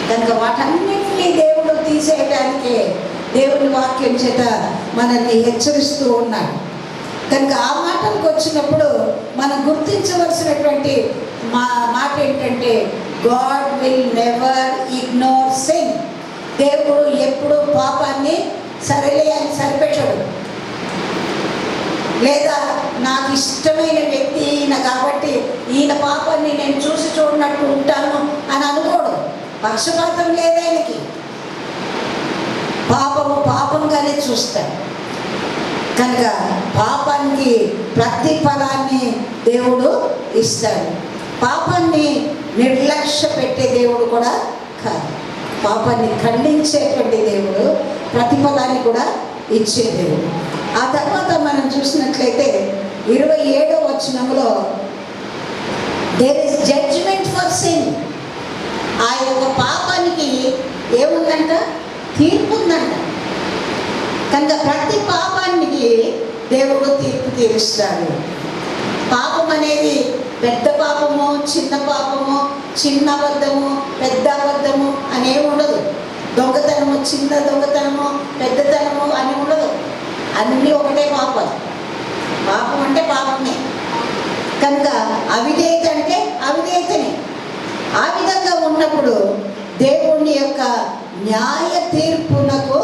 కనుక వాటన్నిటినీ దేవుడు తీసేయడానికే దేవుని వాక్యం చేత మనల్ని హెచ్చరిస్తూ ఉన్నాడు. కనుక ఆ మాటలకు వచ్చినప్పుడు మనం గుర్తించవలసినటువంటి మాట ఏంటంటే, God will never ignore sin. దేవుడు ఎప్పుడు పాపాన్ని సరేలే అని సరిపెట్టడు. లేదా నాకు ఇష్టమైన వ్యక్తి ఈయన కాబట్టి ఈయన పాపాన్ని నేను చూసి చూడనట్టు ఉంటాను అని అనుకోడు. పక్షపాతం లేదు ఆయనకి. పాపంగానే చూస్తాడు. కనుక పాపానికి ప్రతిఫలాన్ని దేవుడు ఇస్తాడు. పాపాన్ని నిర్లక్ష్య పెట్టే దేవుడు కూడా కాదు. పాపాన్ని ఖండించేటువంటి దేవుడు, ప్రతిఫలాన్ని కూడా ఇచ్చే దేవుడు. ఆ తర్వాత మనం చూసినట్లయితే 27వ వచనంలో there is judgement for sin. ఆ యొక్క పాపానికి ఏముందంట? తీర్పు ఉందంట. కనుక ప్రతి పాపానికి దేవుడు తీర్పు తీరుస్తాడు. పాపం అనేది పెద్ద పాపము, చిన్న పాపము, చిన్న అబద్ధము, పెద్ద అబద్ధము అనేవి ఉండదు. దొంగతనము, చిన్న దొంగతనము, పెద్దతనము అని ఉండదు. అన్నీ ఒకటే పాపం. పాపం అంటే పాపమే. కనుక అవిధేయత అంటే అవిధేయతని. ఆ విధంగా ఉన్నప్పుడు దేవుని యొక్క న్యాయ తీర్పునకు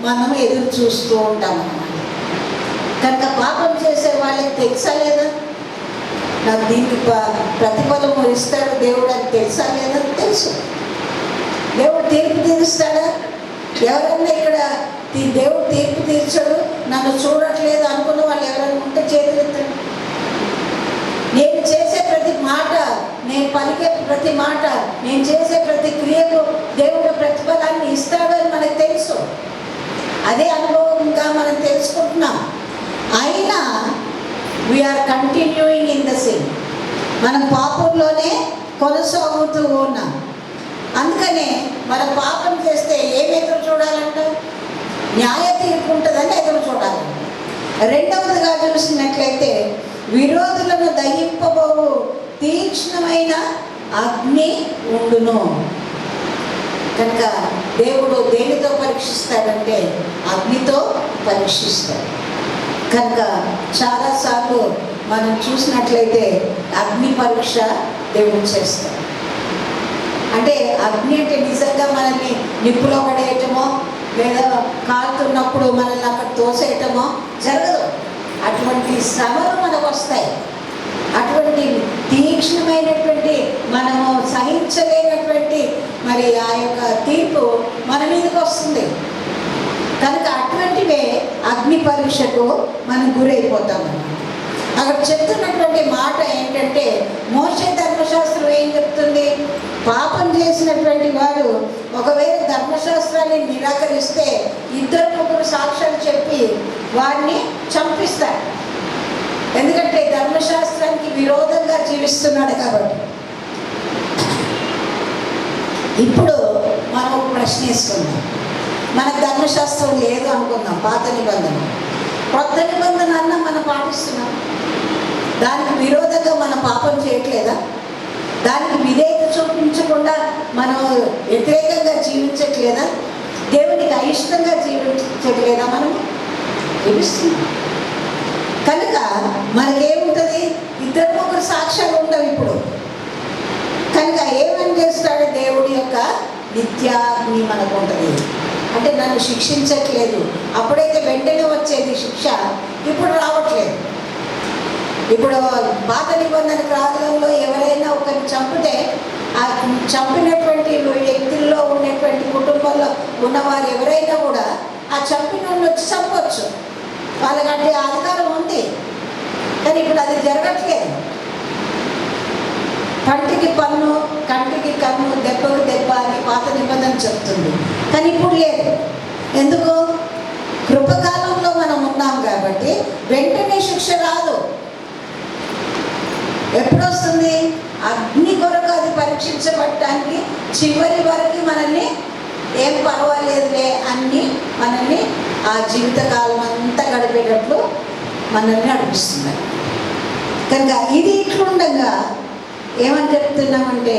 మనం ఎదురు చూస్తూ ఉంటాం అన్నమాట. కనుక పాపం చేసే వాళ్ళకి తెలుసా లేదా? నాకు దీనికి ప్రతిఫలం ఇస్తాడు దేవుడు అని తెలుసా లేదా? తెలుసు. దేవుడు తీర్పు తీరుస్తాడా? ఎవరన్నా ఇక్కడ దేవుడు తీర్పు తీర్చాడు, నన్ను చూడట్లేదు అనుకున్న వాళ్ళు ఎవరైనా ఉంటే చేతులెత్తండి. నేను చేసే ప్రతి మాట, నేను పలికే ప్రతి మాట, నేను చేసే ప్రతి క్రియకు దేవుడు ప్రతిఫలాన్ని ఇస్తాడు అని మనకు తెలుసు. అదే అనుభవంగా మనం తెలుసుకుంటున్నాం. అయినా we are continuing in the sin. మనం పాపంలోనే కొనసాగుతూ ఉన్నాం. అందుకనే మనం పాపం చేస్తే ఏం ఎదురు చూడాలంట? న్యాయ తీర్పు ఉంటుందని ఎదురు చూడాలి. రెండవదిగా చూసినట్లయితే విరోధులను దహింపబోవు తీక్ష్ణమైన అగ్ని ఉండును. కనుక దేవుడు దేనితో పరీక్షిస్తాడంటే అగ్నితో పరీక్షిస్తాడు. కనుక చాలాసార్లు మనం చూసినట్లయితే అగ్ని పరీక్ష దేవుడు చేస్తాడు. అంటే అగ్ని అంటే నిజంగా మనల్ని నిప్పులో పడేయటమో లేదా కాలుతున్నప్పుడు మనల్ని అక్కడ తోసేయటమో జరగదు. అటువంటి శ్రమలు మనకు వస్తాయి. అటువంటి తీక్ష్ణమైనటువంటి మనము సహించలేనటువంటి మరి ఆ యొక్క తీర్పు మన మీదకి వస్తుంది. కనుక అటువంటివే అగ్ని పరీక్షకు మనం గురైపోతాము. అక్కడ చెప్తున్నటువంటి మాట ఏంటంటే, మోషే ధర్మశాస్త్రం ఏం చెప్తుంది? పాపం చేసినటువంటి వాడు ఒకవేళ ధర్మశాస్త్రాన్ని నిరాకరిస్తే 2-3 సాక్ష్యాలు చెప్పి వాడిని చంపిస్తాడు. ఎందుకంటే ధర్మశాస్త్రానికి విరోధంగా జీవిస్తున్నాడు కాబట్టి. ఇప్పుడు మనం ఒక ప్రశ్న వేసుకుందాం. మనకు ధర్మశాస్త్రం లేదు అనుకుందాం, పాత నిబంధన. కొత్త నిబంధన అన్న మనం పాటిస్తున్నాం. దానికి విరోధంగా మనం పాపం చేయట్లేదా? దానికి విధేయత చూపించకుండా మనం వ్యతిరేకంగా జీవించట్లేదా? దేవునికి అయిష్టంగా జీవించట్లేదా? మనం జీవిస్తున్నాం. కనుక మనకేముంటుంది? 2-3 సాక్ష్యాలు ఉండవు ఇప్పుడు. కనుక ఏమని చేస్తాడు? దేవుడి యొక్క నిత్యాగ్ని మనకు ఉంటుంది. అంటే నన్ను శిక్షించట్లేదు. అప్పుడైతే వెంటనే వచ్చేది శిక్ష, ఇప్పుడు రావట్లేదు. ఇప్పుడు పాత నిబంధన కాలంలో ఎవరైనా ఒకరిని చంపితే ఆ చంపినటువంటి వ్యక్తుల్లో ఉన్నటువంటి కుటుంబంలో ఉన్నవారు ఎవరైనా కూడా ఆ చంపిన వచ్చి చంపవచ్చు. వాళ్ళకంటే అధికారం ఉంది. కానీ ఇప్పుడు అది జరగట్లేదు. పంటికి పన్ను, కంటికి కన్ను, దెబ్బకు దెబ్బ అని పాత నిబంధన చెప్తుంది. కానీ ఇప్పుడు లేదు. ఎందుకు? కృపకాలంలో మనం ఉన్నాం కాబట్టి వెంటనే శిక్ష రాదు. ఎప్పుడు వస్తుంది? అగ్ని కొరకు అది పరీక్షించబడటానికి చివరి వరకు మనల్ని ఏం పర్వాలేదులే అన్ని మనల్ని ఆ జీవితకాలం అంతా గడిపేటట్లు మనల్ని నడిపిస్తున్నారు. కనుక ఇది ఇట్లుండగా ఏమని చెప్తున్నామంటే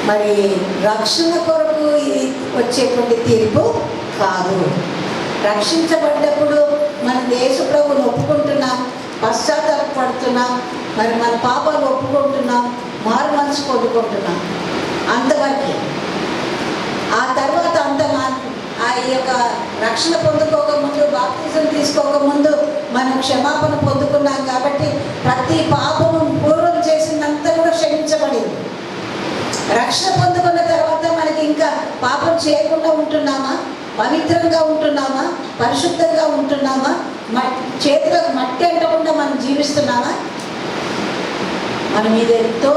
మరి రక్షణ కొరకు ఇది వచ్చేటువంటి తీర్పు కాదు. రక్షించబడ్డప్పుడు మన దేశ ప్రభువును ఒప్పుకుంటున్నాం, పశ్చాత్తాపడుతున్నాం, మరి మన పాపాలు ఒప్పుకుంటున్నాం, మారు మనసు పొందుకుంటున్నాం, అంతవరకు. ఆ తర్వాత ఆ యొక్క రక్షణ పొందుకోకముందు, బాప్తిజం తీసుకోకముందు మనం క్షమాపణ పొందుకున్నాం కాబట్టి ప్రతి పాపము పూర్వం చేసినంత కూడా క్షమించబడింది. రక్షణ పొందుకున్న తర్వాత మనకి ఇంకా పాపం చేయకుండా ఉంటున్నామా, పవిత్రంగా ఉంటున్నామా, పరిశుద్ధంగా ఉంటున్నామా, చేతులకు మట్టి అంటకుండా మనం జీవిస్తున్నామా? మన మీద ఎంతో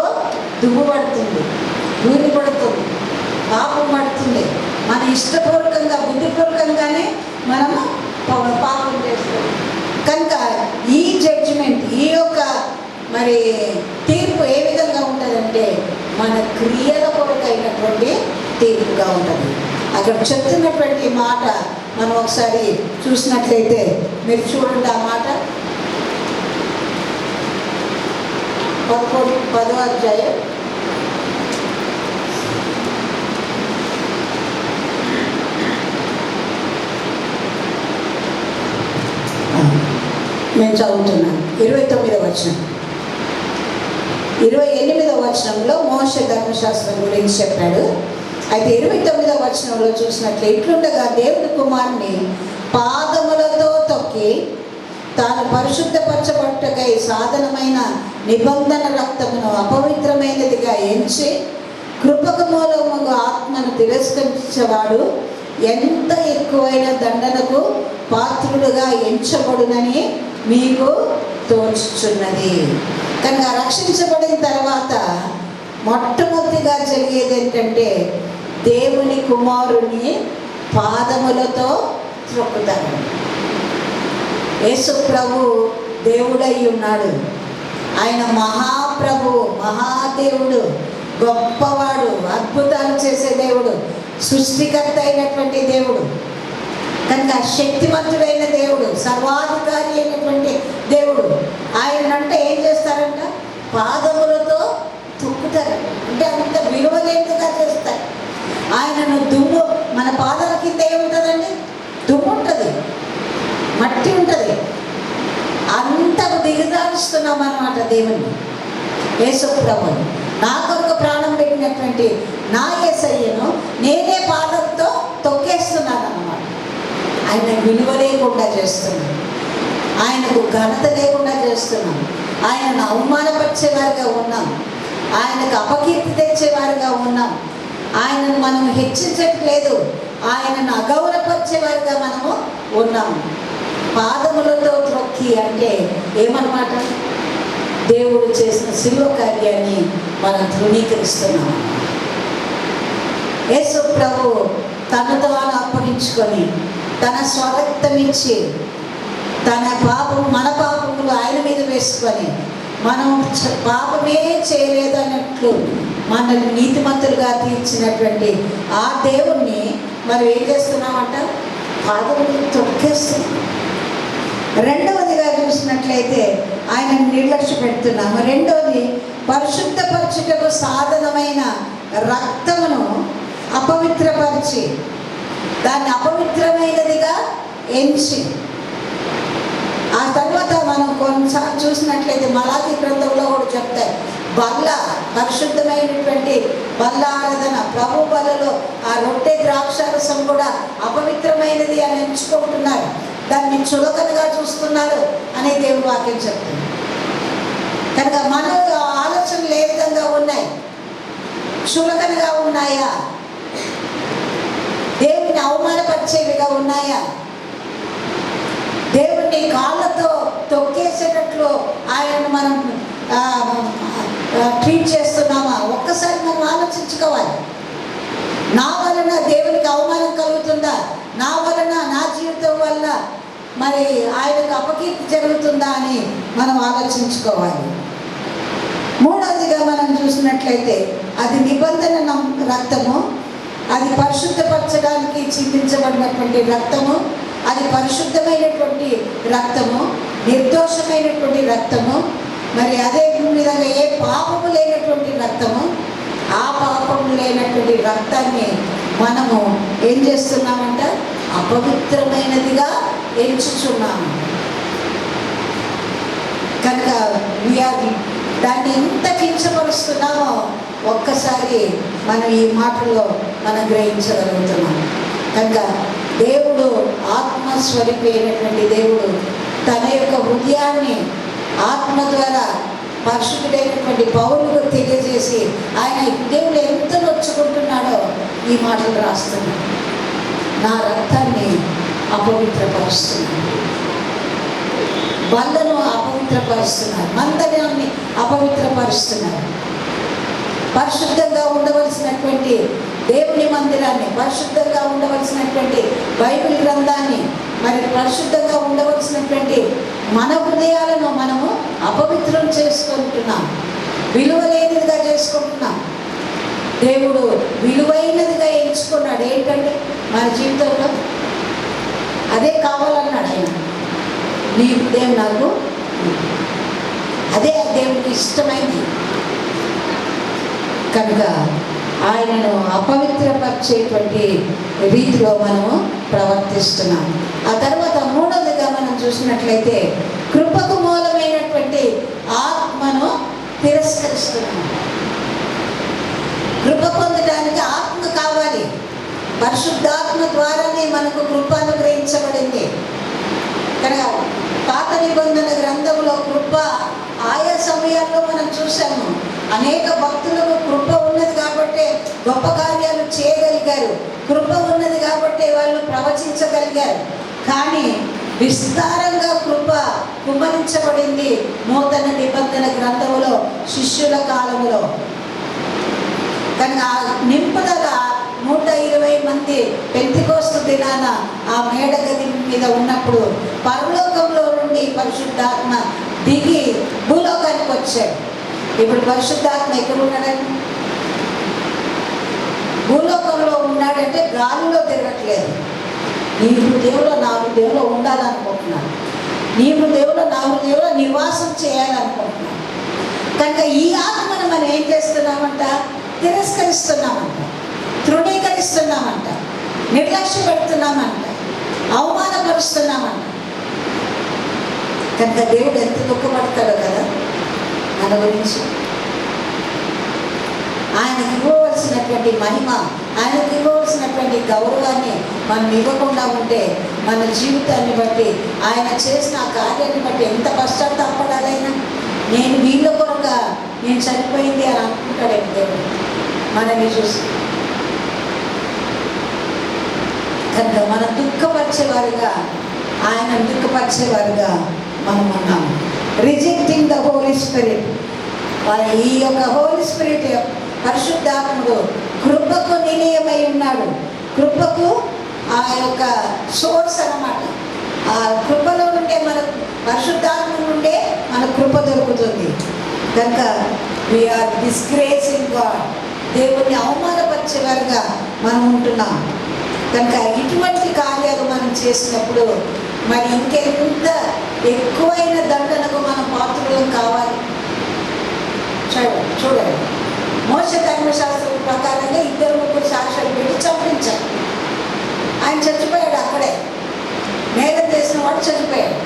దుమ్ము పడుతుంది, ధూళి పడుతుంది, పాపం పడుతుంది. మన ఇష్టపూర్వకంగా బుద్ధిపూర్వకంగానే మనము పాపం చేస్తాం. కనుక ఈ జడ్జిమెంట్, ఈ యొక్క మరి తీర్పు ఏ విధంగా ఉంటుందంటే మన క్రియల కొరకైనటువంటి తీర్పుగా ఉంటుంది. అక్కడ చెప్తున్నటువంటి మాట మనం ఒకసారి చూసినట్లయితే, మీరు చూడండి ఆ మాట 10వ అధ్యాయం 29వ వచనం. 28వ వచనంలో మోషే ధర్మశాస్త్రం గురించి చెప్పాడు. అయితే 29వ వచనంలో చూసినట్లే, ఇట్లుండగా దేవుని కుమారుని పాదములతో తొక్కి తాను పరిశుద్ధపరచబట్టకై సాధనమైన నిబంధన రక్తమును అపవిత్రమైనదిగా ఎంచి కృపకు మూలముగా ఆత్మను తిరస్కరించేవాడు ఎంత ఎక్కువైన దండనకు పాత్రుడుగా ఎంచబడునని మీకు తోచుచున్నది. కనుక రక్షించబడిన తర్వాత మొట్టమొదటిగా జరిగేది ఏంటంటే దేవుని కుమారుని పాదములతో త్రొక్కుతారు. యేసు ప్రభు దేవుడై ఉన్నాడు. ఆయన మహాప్రభు, మహాదేవుడు, గొప్పవాడు, అద్భుతాలు చేసే దేవుడు, సృష్టికర్త అయినటువంటి దేవుడు. కనుక శక్తివంతుడైన దేవుడు, సర్వాధికారి అయినటువంటి దేవుడు. ఆయన అంటే ఏం చేస్తారంట? పాదములతో తొక్కుతారు. అంటే అంత విలువలేనిదిగా చేస్తారు. ఆయనను దుమ్ము, మన పాదాల కింద ఏముంటుందండి? దుమ్ము ఉంటుంది, మట్టి ఉంటుంది. అంత దిగదారుస్తున్నాం అన్నమాట దేవుని. యేసు ప్రభువుని, నా కొరకు ప్రాణం పెట్టినటువంటి నా యేసయ్యను నేనే పాదంతో తొక్కేస్తున్నాను అన్నమాట. ఆయన విలువ లేకుండా చేస్తున్నాను, ఆయనకు ఘనత లేకుండా చేస్తున్నాం, ఆయనను అవమానపరిచేవారుగా ఉన్నాం, ఆయనకు అపకీర్తి తెచ్చేవారుగా ఉన్నాం, ఆయనను మనం హెచ్చించట్లేదు, ఆయనను అగౌరవపరిచేవారుగా మనము ఉన్నాము. పాదములతో త్రొక్కి అంటే ఏమన్నమాట? దేవుడు చేసిన శిలువ కార్యాన్ని మనం ధృవీకరిస్తున్నాం. యేసు ప్రభు తను తాను అప్పగించుకొని తన స్వరక్తం ఇచ్చి తన పాపం, మన పాపములు ఆయన మీద వేసుకొని మనం పాపమే చేయలేదన్నట్లు మనల్ని నీతిమంతులుగా తీర్చినటువంటి ఆ దేవుణ్ణి మనం ఏం చేస్తున్నామంట? పాదములు తొక్కేస్తున్నాం. రెండవదిగా చూసినట్లయితే ఆయన నిర్లక్ష్య పెడుతున్నాము. రెండవది, పరిశుద్ధపరచుటకు సాధనమైన రక్తమును అపవిత్రపరిచి దాన్ని అపవిత్రమైనదిగా ఎంచి. ఆ తర్వాత మనం కొన్నిసార్లు చూసినట్లయితే మలాఖీ గ్రంథంలో కూడా చెప్తారు, బల్ల, పరిశుద్ధమైనటువంటి బల్ల ఆరాధన, ప్రభు బలలో ఆ రొట్టె ద్రాక్షారసం కూడా అపవిత్రమైనది అని ఎంచుకుంటున్నారు, దాన్ని చులకనగా చూస్తున్నారు అని దేవుని వాక్యం చెప్తుంది. కనుక మన ఆలోచనలు ఏ విధంగా ఉన్నాయి? చులకనగా ఉన్నాయా? దేవుని అవమానపరిచేవిగా ఉన్నాయా? దేవుణ్ణి కాళ్ళతో తొక్కేసేటట్లు ఆయనను మనం ట్రీట్ చేస్తున్నామా? ఒక్కసారి మనం ఆలోచించుకోవాలి. నా వలన దేవునికి అవమానం కలుగుతుందా? నా వలన, నా జీవితం వల్ల మరి ఆయనకు అపకీర్తి జరుగుతుందా అని మనం ఆలోచించుకోవాలి. మూడవదిగా మనం చూసినట్లయితే అది నిబంధన రక్తము, అది పరిశుద్ధపరచడానికి చిందించబడినటువంటి రక్తము, అది పరిశుద్ధమైనటువంటి రక్తము, నిర్దోషమైనటువంటి రక్తము. మరి అదే విధంగా ఏ పాపము లేనటువంటి రక్తము, ఆ పాపము అయినటువంటి రక్తాన్ని మనము ఏం చేస్తున్నామంట? అపవిత్రమైనదిగా ఎంచుచున్నాము. కనుక దాన్ని ఎంత కించపరుస్తున్నామో ఒక్కసారి మనం ఈ మాటల్లో మనం గ్రహించగలుగుతున్నాం. కనుక దేవుడు ఆత్మస్వరూపి అయినటువంటి దేవుడు తన యొక్క హృదయాన్ని ఆత్మ ద్వారా పరిశుద్ధుడైనటువంటి పౌలుకు తెలియజేసి ఆయన దేవుడు ఎంత నొచ్చుకుంటున్నాడో ఈ మాటలు రాస్తున్నాడు. నా రక్తాన్ని అపవిత్రపరుస్తున్నాను, బల్లను అపవిత్రపరుస్తున్నారు, మందిరాన్ని అపవిత్రపరుస్తున్నారు. పరిశుద్ధంగా ఉండవలసినటువంటి దేవుని మందిరాన్ని, పరిశుద్ధంగా ఉండవలసినటువంటి బైబిల్ గ్రంథాన్ని, మరి పరిశుద్ధంగా ఉండవలసినటువంటి మన హృదయాలను మనము అపవిత్రం చేసుకుంటున్నాం, విలువలేనిదిగా చేసుకుంటున్నాం. దేవుడు విలువైనదిగా ఎంచుకున్నాడు. ఏంటంటే మన జీవితంలో అదే కావాలన్నాడు ఆయన. నీ హృదయం నాకు, అదే దేవుడికి ఇష్టమైంది. కనుక ఆయనను అపవిత్రపరిచేటువంటి రీతిలో మనము ప్రవర్తిస్తున్నాం. ఆ తర్వాత మూడవదిగా మనం చూసినట్లయితే కృపకు మూలమైనటువంటి ఆత్మను తిరస్కరిస్తున్నాం. కృప పొందడానికి ఆత్మ కావాలి. పరిశుద్ధాత్మ ద్వారానే మనకు కృప అనుగ్రహించబడింది. కనుక పాత నిబంధన గ్రంథంలో కృప ఆయా సమయాల్లో మనం చూసాము. అనేక భక్తులకు కృప ఉన్నది కాబట్టి గొప్ప కార్యాలు చేయగలిగారు. కృప ఉన్నది కాబట్టి వాళ్ళు ప్రవచించగలిగారు. కానీ విస్తారంగా కృప కుమ్మరించబడింది నూతన నిబంధన గ్రంథంలో శిష్యుల కాలంలో. కానీ ఆ నింపుదల 120 మంది పెంతెకోస్తు దినాన ఆ మేడగది మీద ఉన్నప్పుడు పరలోకంలో నుండి పరిశుద్ధాత్మ దిగి భూలోకానికి వచ్చాడు. ఇప్పుడు పరిశుద్ధాత్మ ఎక్కడ ఉన్నాడండి? భూలోకంలో ఉన్నాడంటే గాలిలో తిరగట్లేదు. నీ హృదయంలో నా హృదయంలో ఉండాలనుకుంటున్నాను, నీ హృదయంలో నా హృదయంలో నివాసం చేయాలనుకుంటున్నాను. కనుక ఈ ఆత్మను మనం ఏం చేస్తున్నామంట? తిరస్కరిస్తున్నామంట, తృణీకరిస్తున్నామంట, నిర్లక్ష్య పెడుతున్నామంట, అవమానపరుస్తున్నామంట. కనుక దేవుడు ఎంత దుఃఖపడతాడో కదా మన గురించి. ఆయనకి ఇవ్వవలసినటువంటి మహిమ, ఆయనకి ఇవ్వవలసినటువంటి గౌరవాన్ని మనం ఇవ్వకుండా ఉంటే మన జీవితాన్ని బట్టి, ఆయన చేసిన ఆ కార్యాన్ని బట్టి ఎంత పశ్చాత్తాపడాలైనా. నేను వీళ్ళ కొరక నేను చనిపోయింది అని అనుకుంటాడేమో దేవుడు మనల్ని చూసి. కనుక మన దుఃఖపరిచేవారుగా, ఆయన దుఃఖపరిచేవారుగా మనం ఉన్నాము. Rejecting the holy spirit. ఈ యొక్క హోలీ స్పిరిట్ పరిశుద్ధాత్ముడు కృపకు నిలయమై ఉన్నాడు. కృపకు ఆ యొక్క సోర్స్ అన్నమాట. ఆ కృపలో నుండే మనకు, పరిశుద్ధాత్మ నుండే మన కృప దొరుకుతుంది. కనుక వీఆర్ డిస్గ్రేసింగ్ గాడ్. దేవుణ్ణి అవమానపరిచేవారుగా మనం ఉంటున్నాం. కనుక ఇటువంటి కార్యాలు మనం చేసినప్పుడు మరి ఇంకెంత ఎక్కువైన దండనకు మనం పాత్రలం కావాలి. చూడండి, మోషే ధర్మశాస్త్రం ప్రకారంగా 2-3 సాక్ష్యాలు పెట్టి చంపించారు. ఆయన చచ్చిపోయాడు అక్కడే. నేరం చేసిన వాడు చచ్చిపోయాడు.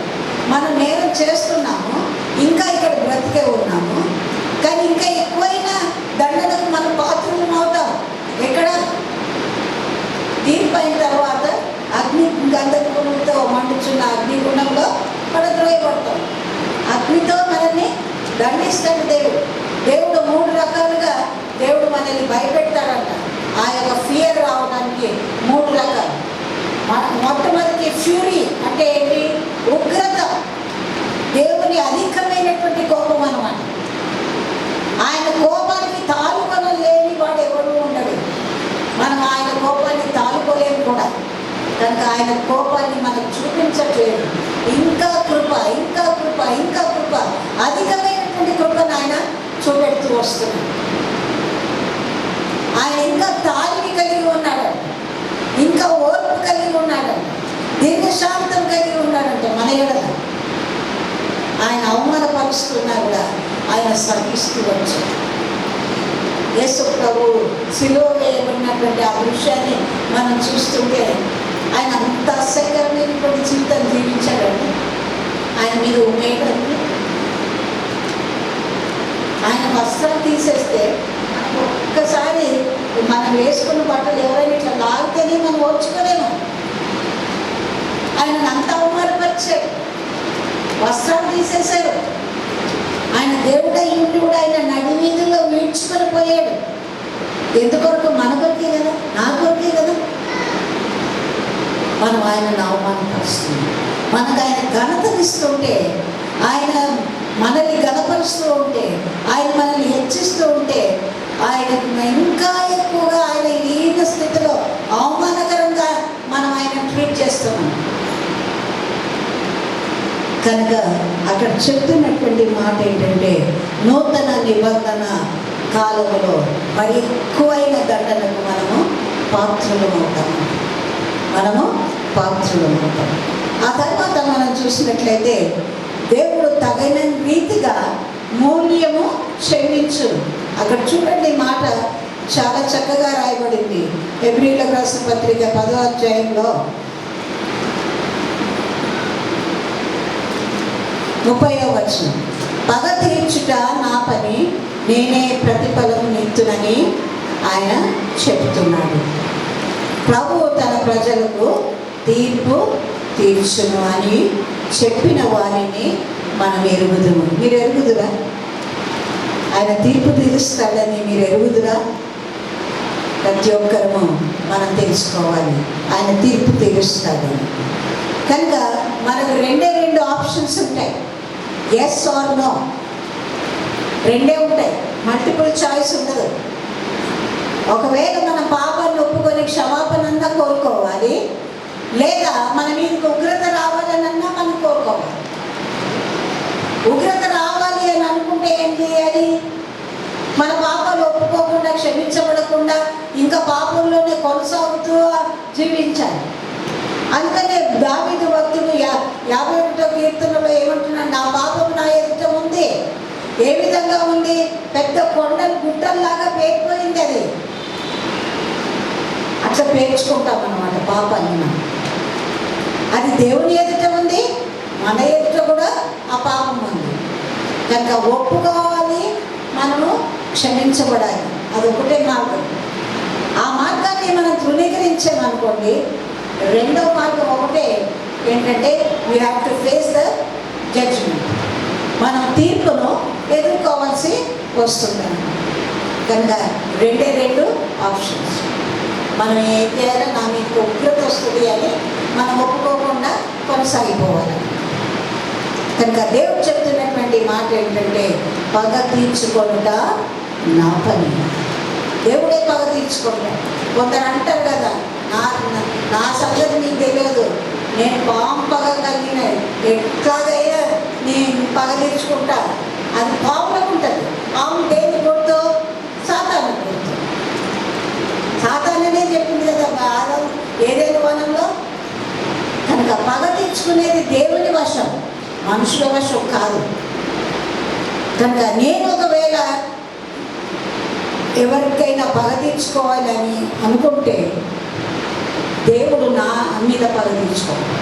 మనం నేరం చేస్తున్నాము, ఇంకా ఇక్కడ బ్రతికే ఉన్నాము. కానీ ఇంకా ఎక్కువైన దండనకు మనం పాత్రలు అవుతాం. ఎక్కడ? తీర్పైన తర్వాత అగ్ని గంధకంతో మండుచున్న అగ్నిగుండంలో పడద్రోయబడతాం. అగ్నితో మనల్ని దండిస్తాడు దేవుడు. దేవుడు 3 రకాలుగా దేవుడు మనల్ని భయపెడతాడంట. ఆ యొక్క ఫియర్ రావడానికి 3 రకాలు. మొట్టమొదటి ఫ్యూరీ అంటే ఏంటి? ఉగ్రత. దేవుని అధికమైనటువంటి కోపం అన్నమాట. ఆయన కోపానికి తాలుకొన లేని వాడు ఎవరు ఉండడు. మనం ఆయన కోపాన్ని తాలుకోలేము కూడా. కనుక ఆయన కోపాన్ని మనకు చూపించట్లేదు. ఇంకా కృప, ఇంకా కృప, ఇంకా కృప, అధికమైనటువంటి కృపను ఆయన చూపెడుతూ వస్తున్నాడు. ఆయన ఇంకా తాళిని కలిగి ఉన్నాడు, ఇంకా ఓర్పు కలిగి ఉన్నాడు, దీర్ఘశాంతం కలిగి ఉన్నాడంటే మన ఎడల. ఆయన అవమానపరుస్తున్నా కూడా ఆయన సహిస్తూ వచ్చాడు. యేసు ప్రభు శిలువ వేయబడి చేస్తున్నటువంటి ఆ దృశ్యాన్ని మనం చూస్తుంటే ఆయన అంత అసహ్యకరమైనటువంటి జీవితం జీవించాడండి. ఆయన మీద ఉమ్మేయడానికి ఆయన వస్త్రం తీసేస్తే ఒక్కసారి మనం వేసుకున్న బట్టలు ఎవరైనా ఇట్లా లాగితేనే మనం ఓర్చుకోలేము. ఆయన అంత అవమానపరిచాడు, వస్త్రాలు తీసేశారు. ఆయన దేవుడై ఉండి కూడా ఆయన నడి వీధుల్లో వీడ్చుకొని పోయాడు. ఎందుకొరకు? మన కొరకే కదా, నా కొరకే కదా. మనం ఆయనను అవమానపరుస్తున్నాం. మనకు ఆయన ఘనతనిస్తుంటే, ఆయన మనల్ని ఘనపరుస్తూ ఉంటే, ఆయన మనల్ని హెచ్చిస్తూ ఉంటే, ఆయనకు ఇంకా ఎక్కువగా ఆయన హీన స్థితిలో అవమానకరంగా మనం ఆయన ట్రీట్ చేస్తున్నాం. కనుక అక్కడ చెప్తున్నటువంటి మాట ఏంటంటే, నూతన నిబంధన కాలంలో మరి ఎక్కువైన దండనకు పాత్రులమవుతాము. ఆ తర్వాత మనం చూసినట్లయితే దేవుడు తగిన రీతిగా మూల్యము చెల్లించు. అక్కడ చూడండి, మాట చాలా చక్కగా రాయబడింది. హెబ్రీయులకు రాసిన పత్రిక 10వ అధ్యాయంలో 30వ వచనం, పగ తీర్చుట నా పని, నేనే ప్రతిఫలం నిత్తునని ఆయన చెబుతున్నాడు. ప్రభువు తన ప్రజలకు తీర్పు తీర్చును అని చెప్పిన వారిని మనం ఎరుగుదుము. మీరు ఎరుగుదురా? ఆయన తీర్పు తీరుస్తాడని మీరు ఎరుగుదురా? ప్రతి ఒక్కరము మనం తెలుసుకోవాలి, ఆయన తీర్పు తీరుస్తాడని. కనుక మనకు రెండు ఆప్షన్స్ ఉంటాయి, ఎస్ ఆర్ నో. రెండే ఉంటాయి, మల్టిపుల్ చాయిస్ ఉండదు. ఒకవేళ మన పాపాన్ని ఒప్పుకొని క్షమాపణన్నా కోరుకోవాలి, లేదా మన మీదకి ఉగ్రత రావాలనన్నా మనం కోరుకోవాలి. ఉగ్రత రావాలి అని అనుకుంటే ఏం చేయాలి? మన పాపాలు ఒప్పుకోకుండా, క్షమించబడకుండా ఇంకా పాపంలోనే కొనసాగుతూ జీవించాలి. అందుకనే దావీదు భక్తుడు 51వ కీర్తనలో ఏమంటున్నాడు? నా పాపం నా ఎదుట ఉంది. ఏ విధంగా ఉంది? పెద్ద కొండలు గుట్టల్లాగా పేర్పోయింది. అది అట్లా పేర్చుకుంటాం అన్నమాట పాపాన్ని మనం. అది దేవుని ఎదుట ఉంది, మన ఎదుట కూడా ఆ పాపం ఉంది. కనుక ఒప్పుకోవాలి, మనము క్షమించబడాలి. అదొకటే మార్గం. ఆ మార్గాన్ని మనం తృణీకరించామనుకోండి, రెండవ మార్గం ఒకటే ఏంటంటే, we have to face the judgement. మనం తీర్పును ఎదుర్కోవాల్సి వస్తుంది. కనుక రెండు ఆప్షన్స్. మనం ఏం చేయాలో, నా మీకు ఉగ్రత వస్తుంది అని మనం ఒప్పుకోకుండా కొనసాగిపోవాలి. కనుక దేవుడు చెప్తున్నటువంటి మాట ఏంటంటే, పగ తీర్చుకొనుట నా పని. దేవుడే పగ తీర్చుకుంటాడు. కొందరు అంటారు కదా, నా సంగతి నీకు తెలియదు, నేను పగ కలిగిన ఎట్లాగైనా నేను పగ తీర్చుకుంటా. అది పావులకు ఉంటుంది. పాము దేని కొడుతూ? సాతాను కొడుతూ. సాతాననే చెప్పింది కదా ఆదాము ఏదైనా వనంలో. కనుక పగ తీర్చుకునేది దేవుని వశం, మనుషుల వశం కాదు. కనుక నేను ఒకవేళ ఎవరికైనా పగ తీర్చుకోవాలని అనుకుంటే, దేవుడు నా మీద పగ తీర్చుకోవాలి.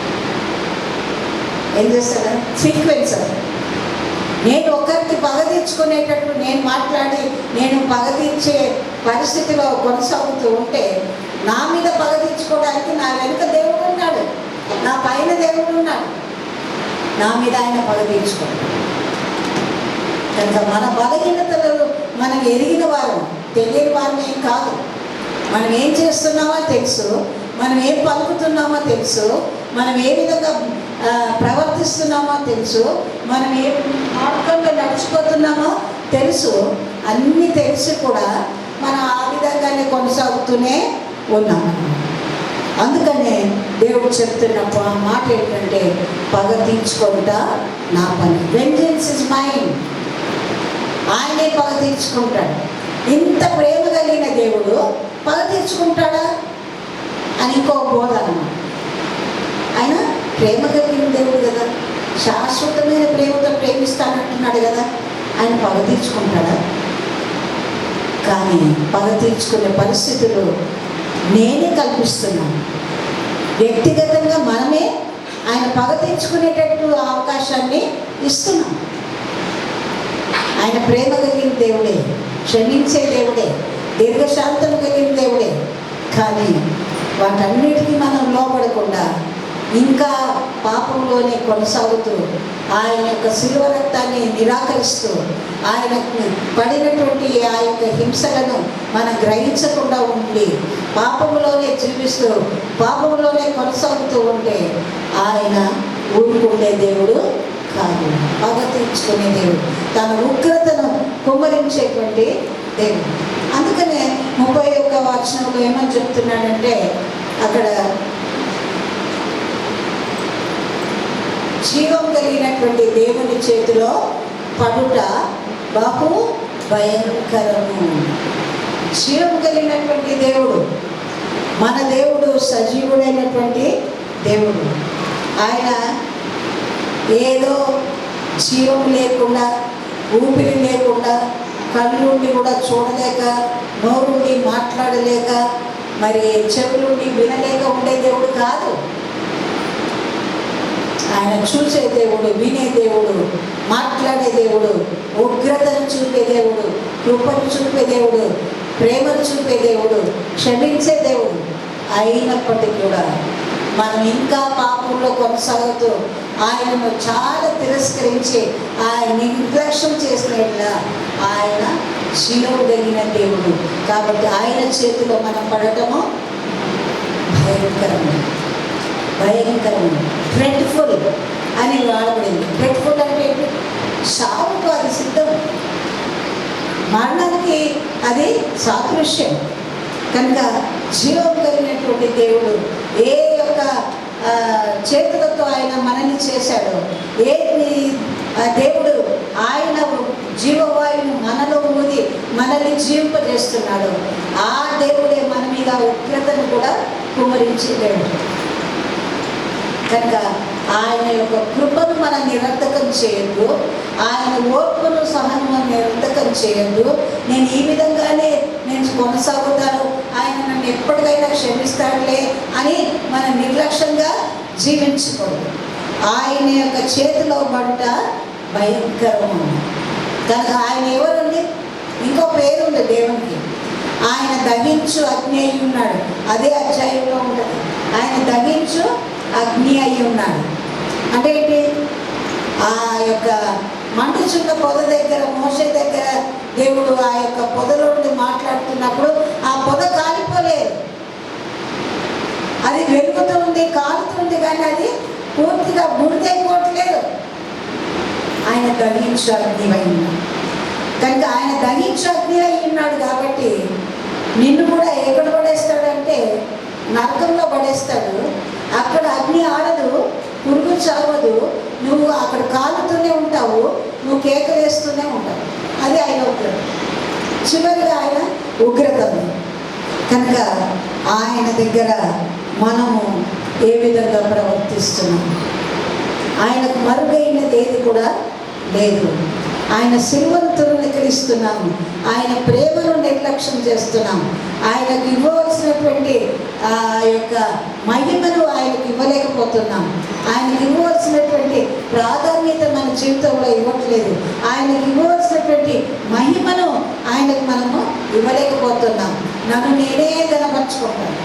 ఏం చేస్తారా? సీక్వెన్స్. నేను ఒకరికి పగ తీర్చుకునేటట్టు నేను మాట్లాడి నేను పగ తీర్చే పరిస్థితిలో కొనసాగుతూ ఉంటే, నా మీద పగ తీర్చుకోవడానికి నా వెనుక దేవుడు ఉన్నాడు, నా పైన దేవుడు ఉన్నాడు. నా మీద ఆయన పగ తీర్చుకోవాలి. కనుక మన బలహీనతలు మనం ఎరిగిన వారు, తెలియని వారిని ఏం కాదు. మనం ఏం చేస్తున్నామో తెలుసు, మనం ఏం పలుకుతున్నామో తెలుసు, మనం ఏ విధంగా ప్రవర్తిస్తున్నామో తెలుసు, మనం ఏ మార్గంలో నడిచిపోతున్నామో తెలుసు. అన్నీ తెలిసి కూడా మనం ఆ విధంగానే కొనసాగుతూనే ఉన్నాము. అందుకనే దేవుడు చెప్తున్న మాట ఏంటంటే, పగ తీర్చుకుంటా నా పని. Vengeance is mine. ఆయనే పగ తీర్చుకుంటాడు. ఇంత ప్రేమ కలిగిన దేవుడు పగ తీర్చుకుంటాడా అని ఇంకో బోధ అన్నమాట. ఆయన ప్రేమ కలిగిన దేవుడు కదా, శాశ్వతమైన ప్రేమతో ప్రేమిస్తానంటున్నాడు కదా, ఆయన పగ తీర్చుకుంటాడా? కానీ పగ తీర్చుకునే పరిస్థితులు నేనే కల్పిస్తున్నాను. వ్యక్తిగతంగా మనమే ఆయన పగ తెచ్చుకునేటట్టు అవకాశాన్ని ఇస్తున్నాం. ఆయన ప్రేమ కలిగిన దేవుడే, క్షమించే దేవుడే, దీర్ఘశాంతం కలిగిన దేవుడే. కానీ వాటన్నిటికీ మనం లోపడకుండా ఇంకా పాపంలోనే కొనసాగుతూ ఆయన యొక్క శిలువ రక్తాన్ని నిరాకరిస్తూ ఆయనకు పడినటువంటి ఆ యొక్క హింసలను మనం గ్రహించకుండా ఉండి పాపంలోనే జీవిస్తూ పాపంలోనే కొనసాగుతూ ఉంటే ఆయన ఊరుకుండే దేవుడు కాదు, పగ తీర్చుకునే దేవుడు, తన ఉగ్రతను కుమ్మరించేటువంటి దేవుడు. అందుకనే 31వ వచనంలో ఏమని చెప్తున్నాడంటే, అక్కడ జీవం కలిగినటువంటి దేవుని చేతిలో పడుట బహు భయంకరము. జీవం కలిగినటువంటి దేవుడు, మన దేవుడు సజీవుడైనటువంటి దేవుడు. ఆయన ఏదో జీవం లేకుండా, ఊపిరి లేకుండా, కళ్ళుండి కూడా చూడలేక, నోరుండి మాట్లాడలేక, మరి చెవులుండి వినలేక ఉండే దేవుడు కాదు. ఆయన చూసే దేవుడు, వినే దేవుడు, మాట్లాడే దేవుడు, ఉగ్రతను చూపే దేవుడు, కృపను చూపే దేవుడు, ప్రేమను చూపే దేవుడు, క్షమించే దేవుడు. అయినప్పటికీ కూడా మనం ఇంకా పాపంలో కొనసాగుతూ ఆయనను చాలా తిరస్కరించి ఆయన నిర్లక్ష్యం చేసిన ఆయన శిలువగలిగిన దేవుడు. కాబట్టి ఆయన చేతిలో మనం పడటము భయంకరము, భయంకరము, డ్రెడ్ఫుల్ అని వాడబడింది. డ్రెడ్ఫుల్ అంటే సావుకు అది సిద్ధం, మరణానికి అది సాదృశ్యం. కనుక జీవం కలిగినటువంటి దేవుడు ఏ యొక్క చేతులతో ఆయన మనల్ని చేశాడో, ఏ దేవుడు ఆయన జీవవాయువును మనలో ఊది మనల్ని జీవింపజేస్తున్నాడు, ఆ దేవుడే మన మీద ఉగ్రతను కూడా కుమ్మరించే దేవుడు. కనుక ఆయన యొక్క కృపను మనం నిరర్ధకం చేయొద్దు, ఆయన ఓర్పును సహనము నిరర్ధకం చేయొద్దు. నేను ఈ విధంగానే నేను కొనసాగుతాను, ఆయన నన్ను ఎప్పటికైనా క్షమిస్తాడులే అని మనం నిర్లక్ష్యంగా జీవించకూడదు. ఆయన యొక్క చేతిలో పడుట భయంకరము. కనుక ఆయన ఎవరండి? ఇంకో పేరు ఉంది దేవునికి. ఆయన దహించు అగ్ని అయి ఉన్నాడు, అదే అధ్యాయంలో ఉంటుంది. ఆయన దహించు అగ్ని అయి ఉన్నాడు అంటే ఏంటి? ఆ యొక్క మండుచున్న పొద దగ్గర, మోషే దగ్గర దేవుడు ఆ యొక్క పొదలో నుండి మాట్లాడుతున్నప్పుడు ఆ పొద కాలిపోలేదు, అది వెలుగుతూ ఉంది, కాలుతుంది, కానీ అది పూర్తిగా బుడిదైపోవట్లేదు. ఆయన దహించు అగ్ని అయి ఉన్నాడు. కనుక ఆయన దహించు అగ్ని అయి ఉన్నాడు కాబట్టి నిన్ను కూడా ఎక్కడ పడేస్తాడంటే నరకంలో పడేస్తాడు. అక్కడ అగ్ని ఆడదు, పురుగు చావదు, నువ్వు అక్కడ కాలుతూనే ఉంటావు, నువ్వు కేకలు వేస్తూనే ఉంటావు. అది ఆయన ఉగ్రత. చివరిగా ఆయన ఉగ్రత. కనుక ఆయన దగ్గర మనము ఏ విధంగా ప్రవర్తిస్తున్నాం? ఆయనకు మరుగైనది ఏది కూడా లేదు. ఆయన సిలువను తృణీకరిస్తున్నాము, ఆయన ప్రేమను నిర్లక్ష్యం చేస్తున్నాము, ఆయనకు ఇవ్వవలసినటువంటి ఆ యొక్క మహిమను ఆయనకు ఇవ్వలేకపోతున్నాం, ఆయనకు ఇవ్వవలసినటువంటి ప్రాధాన్యత మన జీవితంలో ఇవ్వట్లేదు, ఆయనకు ఇవ్వవలసినటువంటి మహిమను ఆయనకు మనము ఇవ్వలేకపోతున్నాం. నన్ను నేనే కనపరుచుకుంటాను,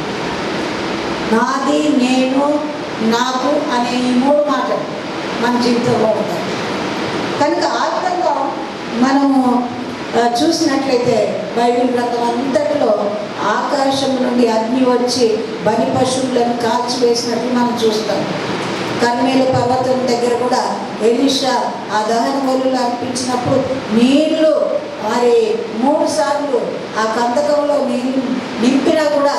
నాది, నేను, నాకు అనే ఈ 3 మాటలు మన జీవితంలో ఉంటాయి. కనుక ఆత్మలో మనము చూసినట్లయితే బైబిల్ గ్రంథం అంతట్లో ఆకాశం నుండి అగ్ని వచ్చి బలి పశువులను కాల్చివేసినట్లు మనం చూస్తాం. కర్మేలు పర్వతం దగ్గర కూడా ఎలీషా ఆ దహన బలులు అర్పించినప్పుడు నీళ్లు మరి 3 సార్లు ఆ కందకంలో నీళ్ళు నింపినా కూడా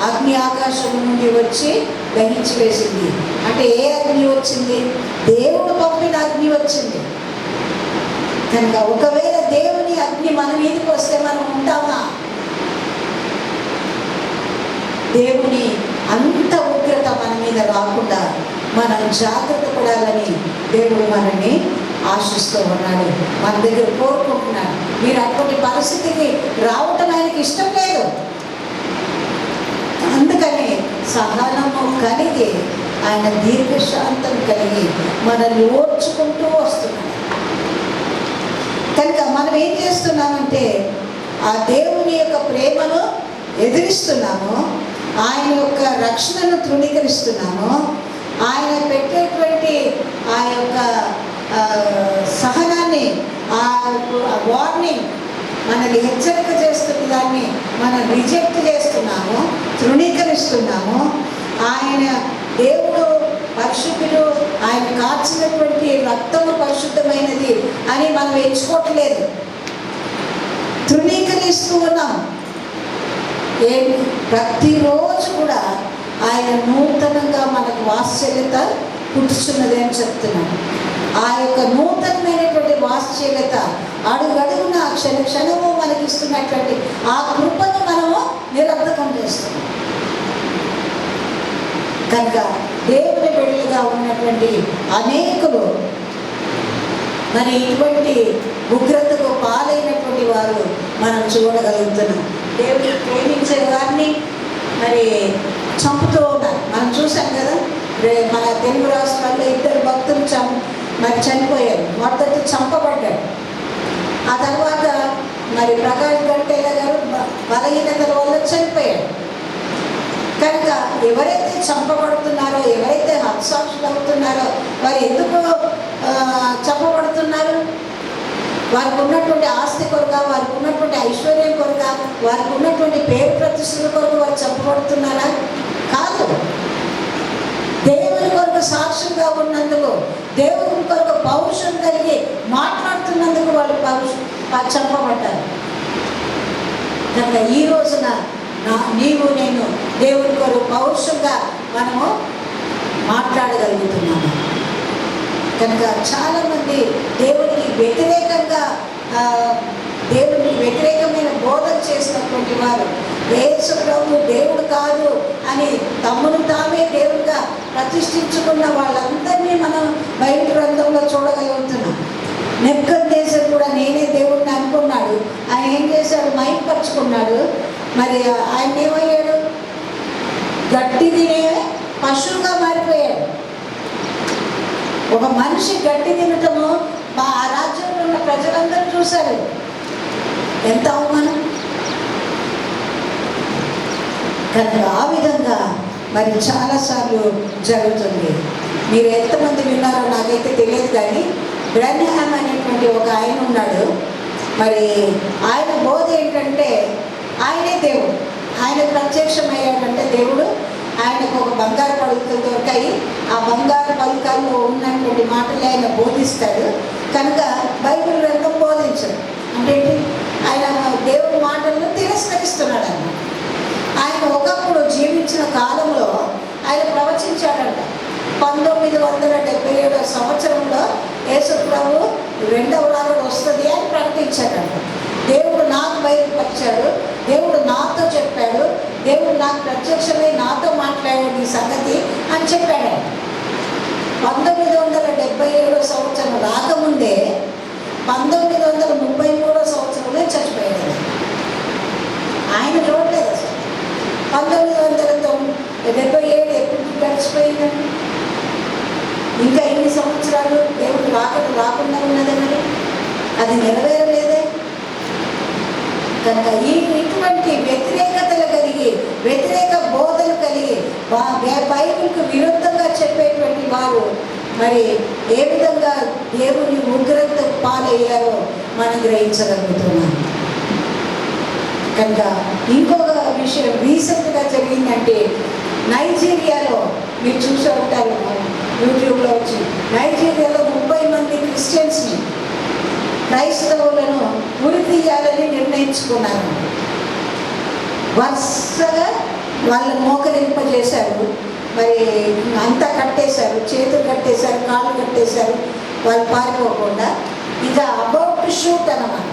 అగ్ని ఆకాశం నుండి వచ్చి దహించి వేసింది. అంటే ఏ అగ్ని వచ్చింది? దేవుడు పంపిన అగ్ని వచ్చింది. కనుక ఒకవేళ దేవుని అగ్ని మన మీదకి వస్తే మనం ఉంటామా? దేవుని అంత ఉగ్రత మన మీద రాకుండా మనం జాగ్రత్త పడాలని దేవుడు మనల్ని ఆశిస్తూ ఉన్నాడు, మన దగ్గర కోరుకుంటున్నాడు. మీరు అటువంటి పరిస్థితికి రావటం ఆయనకి ఇష్టం లేదు. సహనము కలిగి, ఆయన దీర్ఘశాంతం కలిగి మనల్ని ఓర్చుకుంటూ వస్తున్నాడు. కనుక మనం ఏం చేస్తున్నామంటే ఆ దేవుని యొక్క ప్రేమను ఎదిరిస్తున్నాము, ఆయన యొక్క రక్షణను తృణీకరిస్తున్నాము, ఆయన పెట్టేటువంటి ఆ యొక్క సహనాన్ని, ఆ వార్నింగ్ మనల్ని హెచ్చరిక చేస్తున్న దాన్ని మనం రిజెక్ట్ చేస్తున్నాము, తృణీకరిస్తున్నాము. ఆయన దేవుడు పరిశుద్ధుడు, ఆయన కార్చినటువంటి రక్తము పరిశుద్ధమైనది అని మనం ఎంచుకోవట్లేదు, తృణీకరిస్తూ ఉన్నాం. ప్రతిరోజు కూడా ఆయన నూతనంగా మనకు వాత్సల్యత పుట్టుచున్నది అని చెప్తున్నాను. ఆ యొక్క నూతనమైనటువంటి వాత్సల్యత అడుగడుగున క్షణము మనకి ఇస్తున్నటువంటి ఆ కృపను మనము నిరర్ధకం చేస్తున్నాం. కనుక దేవుని బిడ్డలుగా ఉన్నటువంటి అనేకులు మరి ఇటువంటి ఉగ్రతకు పాలైనటువంటి వారు మనం చూడగలుగుతున్నాం. దేవుని ప్రేమించే వారిని మరి చంపుతూ ఉన్నారు. మనం చూసాం కదా, మన తెలుగు రాష్ట్రాల్లో 2 భక్తులు మరి చనిపోయారు. మొదటి చంపబడ్డాడు. ఆ తర్వాత మరి ప్రకాష్ గంటేల గారు బలహీనతల వల్ల చనిపోయాడు. కనుక ఎవరైతే చంపబడుతున్నారో, ఎవరైతే హత్సాక్షులు అవుతున్నారో వారు ఎందుకు చంపబడుతున్నారు? వారికి ఉన్నటువంటి ఆస్తి కొరక, వారికి ఉన్నటువంటి ఐశ్వర్యం కొరక, వారికి ఉన్నటువంటి పేరు ప్రతిష్టల కొరకు వారు చంపబడుతున్నారా? కాదు. దేవుని కొరకు సాక్షులుగా ఉన్నందుకు, దేవుని కొరకు పౌరుషం కలిగి మాట్లాడుతున్నందుకు వాళ్ళు చంపబడ్డారు. కనుక ఈ రోజున నీవు నేను దేవుని కొరకు పౌరుషంగా మనము మాట్లాడగలుగుతున్నాము. కనుక చాలామంది దేవునికి వ్యతిరేకంగా దేవునికి వ్యతిరేకమైన బోధన చేసినటువంటి వారు యేసు ప్రభువు దేవుడు కాదు అని తమ్మును తామే దేవుడిగా ప్రతిష్ఠించుకున్న వాళ్ళందరినీ మనం బైబిల్ గ్రంథంలో చూడగలుగుతున్నాం. నెబుకద్నెజరు కూడా నేనే దేవుడిని అనుకున్నాడు. ఆయన ఏం చేశాడు? మైపరుచుకున్నాడు. మరి ఆయన ఏమయ్యాడు? గడ్డి తినే పశువుగా మారిపోయాడు. ఒక మనిషి గడ్డి తినటము ఆ రాజ్యంలో ఉన్న ప్రజలందరూ చూశారు. ఎంత అవమానం! కనుక ఆ విధంగా మరి చాలాసార్లు జరుగుతుంది. మీరు ఎంతమంది విన్నారో నాకైతే తెలియదు, కానీ బ్రన్హామ్ అనేటువంటి ఒక ఆయన ఉన్నాడు. మరి ఆయన బోధ ఏంటంటే ఆయనే దేవుడు. ఆయన ప్రత్యక్షమయ్యాడంటే దేవుడు ఆయనకు ఒక బంగారు పలుకలు దొరికాయి. ఆ బంగారు పలుకల్లో ఉన్నటువంటి మాటలు ఆయన బోధిస్తాడు. కనుక బైబిల్ గ్రంథం బోధించడు అంటే ఆయన దేవుడి మాటలను తిరస్కరిస్తున్నాడు అన్నమాట. ఆయన ఒకప్పుడు జీవించిన కాలంలో ఆయన ప్రవచించాడంట. 1977 సంవత్సరంలో యేసు ప్రభు 2వ రాకడ వస్తుంది అని ప్రకటించాడంట. దేవుడు నాకు బయలుపరిచాడు, దేవుడు నాతో చెప్పాడు, దేవుడు నాకు ప్రత్యక్షమై నాతో మాట్లాడాడు ఈ సంగతి అని చెప్పాడు. 1977 సంవత్సరం రాకముందే 1933 సంవత్సరంలో చచ్చిపోయాడు. ఆయన చూడలేదు అసలు. 1977 ఎప్పుడు గడిచిపోయిందండి? ఇంకా ఎన్ని సంవత్సరాలు దేవుడు రాకుండా ఉన్నదని అది నెరవేరలేదే. కనుక ఇటువంటి వ్యతిరేకతలు కలిగి, వ్యతిరేక బోధలు కలిగి బైబిల్కు విరుద్ధంగా చెప్పేటువంటి వారు మరి ఏ విధంగా దేవుని ఉగ్రత పాలయ్యారో మనం గ్రహించగలుగుతున్నాం. కనుక ఇంకొక విషయం రీసెంట్గా జరిగిందంటే, నైజీరియాలో మీరు చూసే ఉంటారు యూట్యూబ్లో వచ్చి, నైజీరియాలో 30 మంది క్రిస్టియన్స్ని, క్రైస్తవులను ఉరి తీయాలని నిర్ణయించుకున్నారు. వరుసగా వాళ్ళని మోకరింపజేశారు. మరి అంతా కట్టేశారు, చేతులు కట్టేశారు, కాళ్ళు కట్టేశారు, వాళ్ళు పారిపోకుండా. ఇక అబౌట్ టు షూట్ అన్నమాట.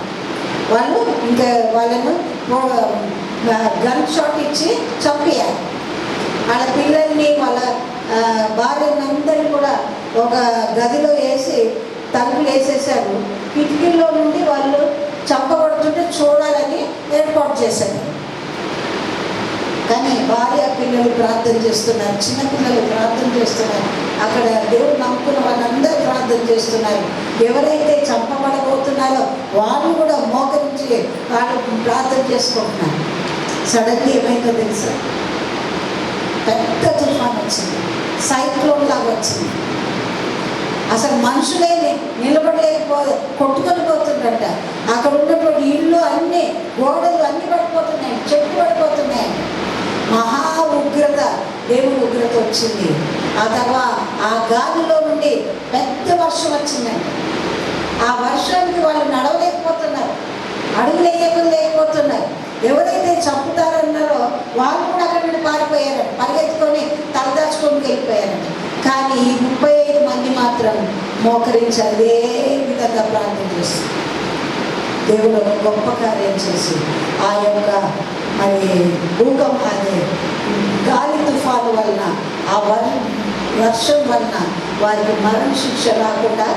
వాళ్ళు ఇంకా వాళ్ళను గన్ షాట్ ఇచ్చి చంపేయాలి. వాళ్ళ పిల్లల్ని, వాళ్ళ భార్యలందరినీ కూడా ఒక గదిలో వేసి తలుపులు వేసేసారు. కిటికీలో నుండి వాళ్ళు చంపబడుతుంటే చూడాలని ఏర్పాటు చేశారు. కానీ భార్య పిల్లలు ప్రార్థన చేస్తున్నారు, చిన్నపిల్లలు ప్రార్థన చేస్తున్నారు, అక్కడ దేవుడు నమ్ముకున్న వాళ్ళందరూ ప్రార్థన చేస్తున్నారు. ఎవరైతే చంపబడబోతున్నారో వాళ్ళు కూడా మోకరించి వాళ్ళు ప్రార్థన చేసుకుంటున్నారు. సడన్గా ఏమైందో తెలుసా, పెద్ద తుఫాన్ వచ్చింది, సైక్లోన్ లాగా వచ్చింది. అసలు మనుషులే కొట్టుకొని పోతుందంట. అక్కడ ఉన్నటువంటి ఇల్లు అన్నీ, గోడలు అన్నీ పడిపోతున్నాయి, చెట్లు పడిపోతున్నాయి. మహా ఉగ్రత, దేవుని ఉగ్రత వచ్చింది. ఆ తర్వాత ఆ గాలిలో నుండి పెద్ద వర్షం వచ్చిందండి. ఆ వర్షానికి వాళ్ళు నడవలేకపోతున్నారు, అడుగులు లేకపోతున్నారు. ఎవరైతే చంపుతారన్నారో వాళ్ళు కూడా అక్కడి నుండి పారిపోయారంట, పరిగెత్తుకొని తలదాచుకొని వెళ్ళిపోయారంట. కానీ ఈ 35 మంది మాత్రం మోకరించి అదే విధంగా ప్రార్థన చేస్తారు. దేవుడు ఒక గొప్ప కార్యం చేసి ఆ యొక్క మరి అదే గాలి తుఫాను వలన, ఆ వర్షం వలన వారికి మరణ శిక్ష రాకుండా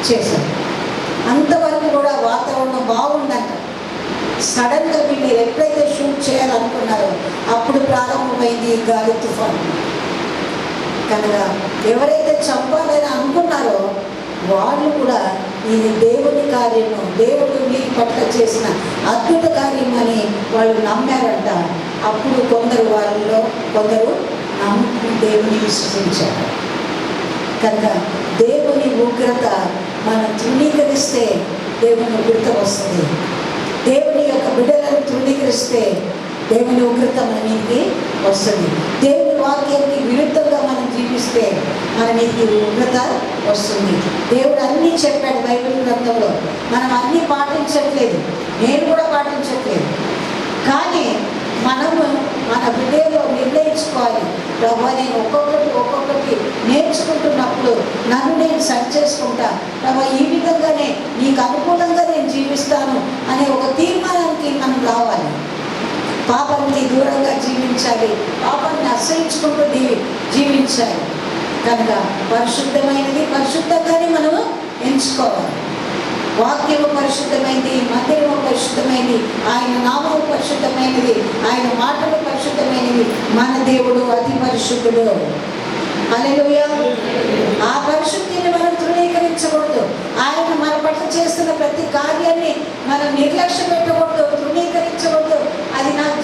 చేశారు. అంతవరకు కూడా వాతావరణం బాగుందంట. సడన్గా వీళ్ళు ఎప్పుడైతే షూట్ చేయాలనుకున్నారో అప్పుడు ప్రారంభమైంది ఈ గాలి తుఫాను. కనుక ఎవరైతే చంపాలని అనుకున్నారో వాళ్ళు కూడా ఇది దేవుని కార్యము, దేవుడు మీ పట్ల చేసిన అద్భుత కార్యం అని వాళ్ళు నమ్మారంట. అప్పుడు కొందరు నమ్మి దేవుని విశ్వసించారు. కనుక దేవుని ఉగ్రత మనం తృణీకరిస్తే దేవుని ఉగ్రత వస్తుంది. దేవుని యొక్క బిడ్డలను తృణీకరిస్తే దేవుని ఉగ్రత మనకి వస్తుంది. దేవుని వాక్యానికి విరుద్ధంగా మనం జీవిస్తే మనకి ఉగ్రత వస్తుంది. దేవుడు అన్నీ చెప్పాడు బైబిల్ గ్రంథంలో, మనం అన్నీ పాటించట్లేదు, నేను కూడా పాటించట్లేదు. కానీ మనము మన హృదయంలో నిర్ణయించుకోవాలి, ప్రభు నేను ఒక్కొక్కటి నేర్చుకుంటున్నప్పుడు నన్ను నేను సరి చేసుకుంటా, ప్రభు ఈ విధంగానే నీకు అనుకూలంగా నేను జీవిస్తాను అనే ఒక తీర్మానానికి మనం రావాలి. పాపానికి దూరంగా జీవించాలి, పాపాన్ని అసహించుకుంటూ జీవించాలి. కనుక పరిశుద్ధంగానే మనము ఎంచుకోవాలి. వాక్యము పరిశుద్ధమైనది, మందిరము పరిశుద్ధమైనది, ఆయన నామము పరిశుద్ధమైనది, ఆయన మాటలు పరిశుద్ధమైనవి. మన దేవుడు అతి పరిశుద్ధుడు. హల్లెలూయా. ఆ పరిశుద్ధిని మనం తృణీకరించకూడదు. ఆయన మన పట్ల చేస్తున్న ప్రతి కార్యాన్ని మనం నిర్లక్ష్యం పెట్టకూడదు.